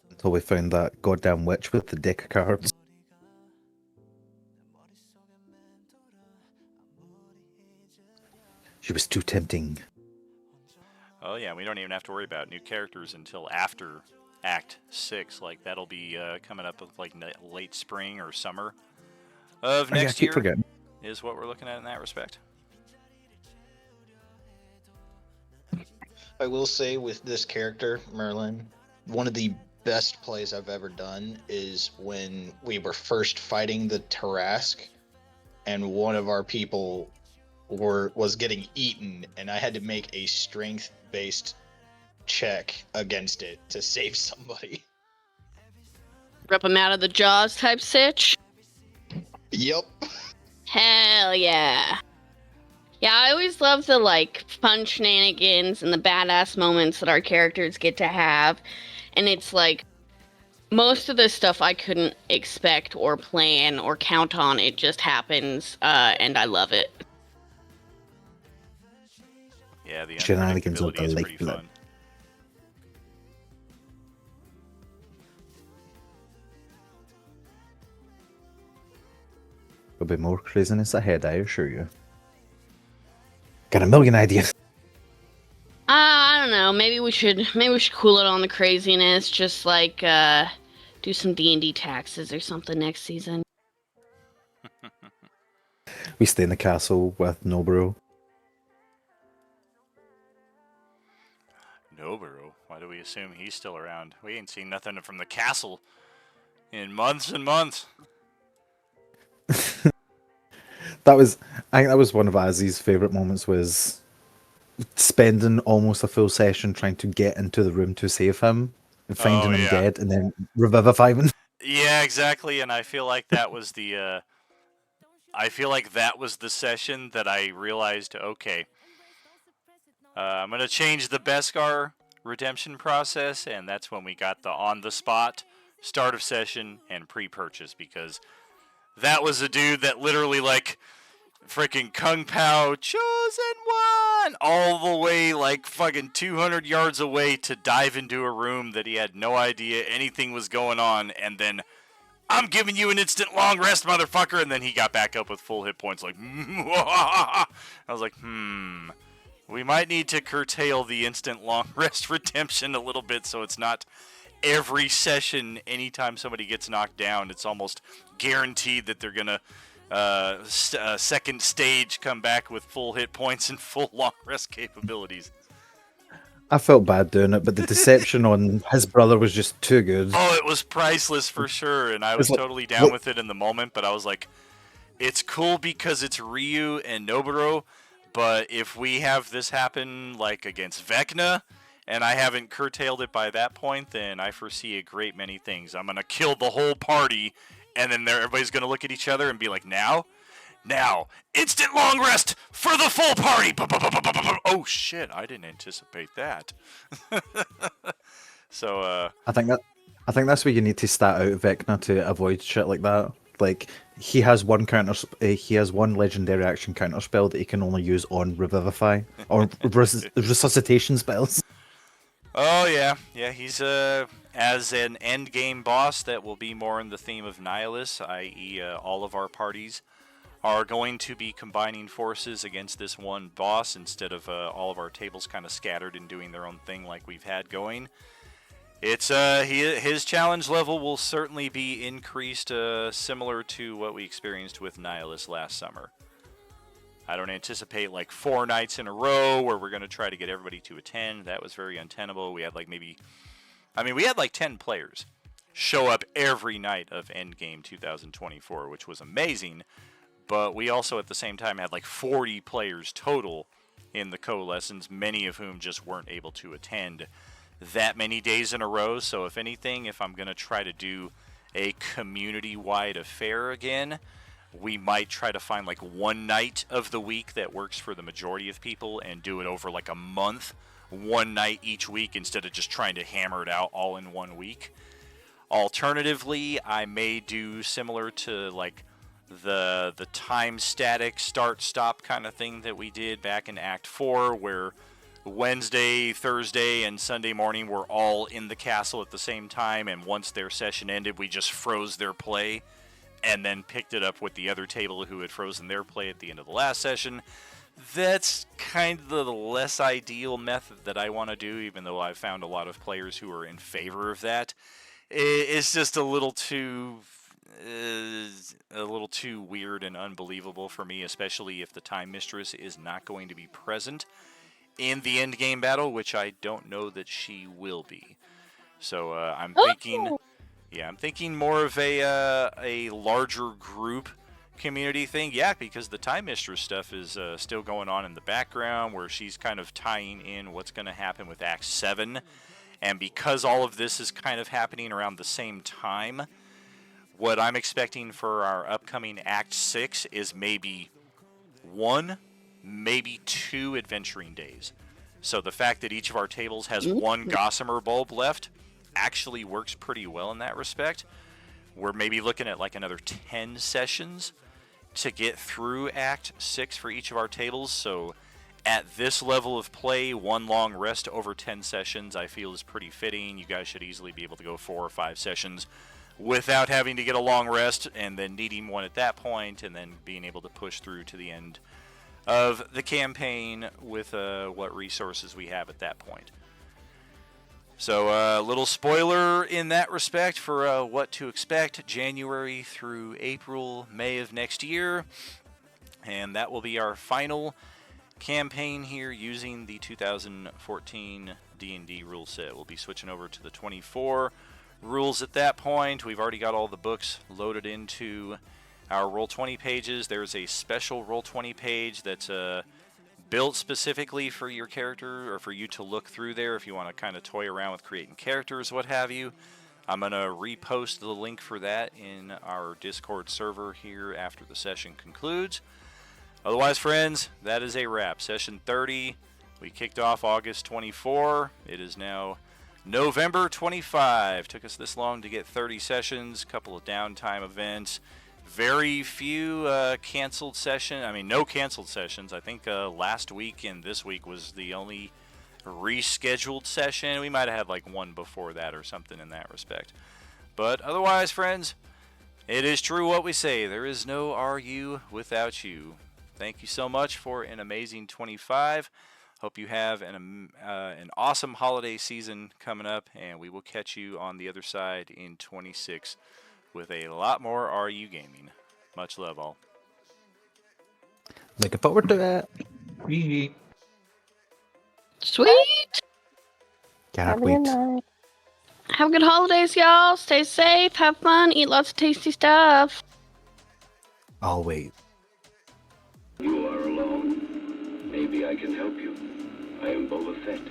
Until we found that goddamn witch with the deck of cards. She was too tempting. Oh yeah, we don't even have to worry about new characters until after Act 6. Like, that'll be coming up with like late spring or summer of next year. Forgetting. Is what we're looking at in that respect. I will say with this character, Merlin, one of the best plays I've ever done is when we were first fighting the Tarask, and one of our people was getting eaten, and I had to make a strength-based check against it to save somebody. Rip him out of the jaws type sitch. Yep. Hell yeah. Yeah, I always love the, like, fun shenanigans and the badass moments that our characters get to have. And it's like, most of this stuff I couldn't expect or plan or count on. It just happens, and I love it. Yeah, the Shenanigans are unpredictability the is pretty lifeblood. fun. There'll be more craziness ahead, I assure you. Got a million ideas. I don't know. Maybe we should cool it on the craziness. Just like do some D&D taxes or something next season. We stay in the castle with Nobro. Noboru? Why do we assume he's still around? We ain't seen nothing from the castle in months and months. I think that was one of Azzy's favourite moments, was spending almost a full session trying to get into the room to save him and finding him dead and then revivifying him. Yeah, exactly. And I feel like that was the session that I realized, okay, I'm gonna change the Beskar redemption process, and that's when we got the on-the-spot start of session and pre-purchase, because that was a dude that literally, like, freaking Kung Pao chosen one all the way like fucking 200 yards away to dive into a room that he had no idea anything was going on, and then I'm giving you an instant long rest, motherfucker, and then he got back up with full hit points like I was like, we might need to curtail the instant long rest redemption a little bit, so it's not every session anytime somebody gets knocked down it's almost guaranteed that they're gonna second stage come back with full hit points and full long rest capabilities. I felt bad doing it, but the deception on his brother was just too good. Oh, it was priceless for sure, and I was like, totally down with it in the moment, but I was like, it's cool because it's Ryu and Noburo, but if we have this happen like against Vecna, and I haven't curtailed it by that point, then I foresee a great many things. I'm going to kill the whole party, and then everybody's going to look at each other and be like, now, instant long rest for the full party. Oh shit, I didn't anticipate that. So I think that's where you need to start out Vecna to avoid shit like that. Like, he has one legendary action counter spell that he can only use on Revivify or resuscitation spells. Oh yeah, he's as an endgame boss that will be more in the theme of Nihilus, i.e. All of our parties are going to be combining forces against this one boss instead of all of our tables kind of scattered and doing their own thing like we've had going. It's his challenge level will certainly be increased, similar to what we experienced with Nihilus last summer. I don't anticipate like 4 nights in a row where we're going to try to get everybody to attend. That was very untenable. We had like we had like 10 players show up every night of Endgame 2024, which was amazing. But we also at the same time had like 40 players total in the Coalescence, many of whom just weren't able to attend that many days in a row. So if anything, if I'm going to try to do a community-wide affair again, we might try to find like one night of the week that works for the majority of people and do it over like a month, one night each week, instead of just trying to hammer it out all in one week. Alternatively, I may do similar to like the time static start stop kind of thing that we did back in Act 4, where Wednesday, Thursday, and Sunday morning were all in the castle at the same time, and once their session ended, we just froze their play and then picked it up with the other table who had frozen their play at the end of the last session. That's kind of the less ideal method that I want to do, even though I've found a lot of players who are in favor of that. It's just a little too weird and unbelievable for me, especially if the Time Mistress is not going to be present in the endgame battle, which I don't know that she will be. So I'm Oh! thinking, yeah, I'm thinking more of a larger group community thing. Yeah, because the Time Mistress stuff is still going on in the background, where she's kind of tying in what's going to happen with Act 7. And because all of this is kind of happening around the same time, what I'm expecting for our upcoming Act 6 is maybe 1, maybe 2 adventuring days. So the fact that each of our tables has one Gossamer bulb left actually works pretty well in that respect. We're maybe looking at like another 10 sessions to get through Act 6 for each of our tables. So at this level of play, 1 long rest over 10 sessions I feel is pretty fitting. You guys should easily be able to go 4 or 5 sessions without having to get a long rest and then needing one at that point, and then being able to push through to the end of the campaign with what resources we have at that point. So a little spoiler in that respect for what to expect January through April, May of next year. And that will be our final campaign here using the 2014 D&D rule set. We'll be switching over to the 24 rules at that point. We've already got all the books loaded into our Roll20 pages. There's a special Roll20 page that's built specifically for your character, or for you to look through there if you want to kind of toy around with creating characters, what have you. I'm going to repost the link for that in our Discord server here after the session concludes. Otherwise, friends, that is a wrap. Session 30, we kicked off August 24. It is now November 25. Took us this long to get 30 sessions, a couple of downtime events. Very few canceled sessions. I mean, no canceled sessions. I think last week and this week was the only rescheduled session. We might have had like one before that or something in that respect. But otherwise, friends, it is true what we say. There is no RU without you. Thank you so much for an amazing 25. Hope you have an awesome holiday season coming up, and we will catch you on the other side in 26 with a lot more RU gaming. Much love, all. Looking forward to it. Sweet. Can't Have a good wait. night. Have good holidays, y'all. Stay safe, have fun, eat lots of tasty stuff. I'll wait. You are alone. Maybe I can help you. I am Boba Fett.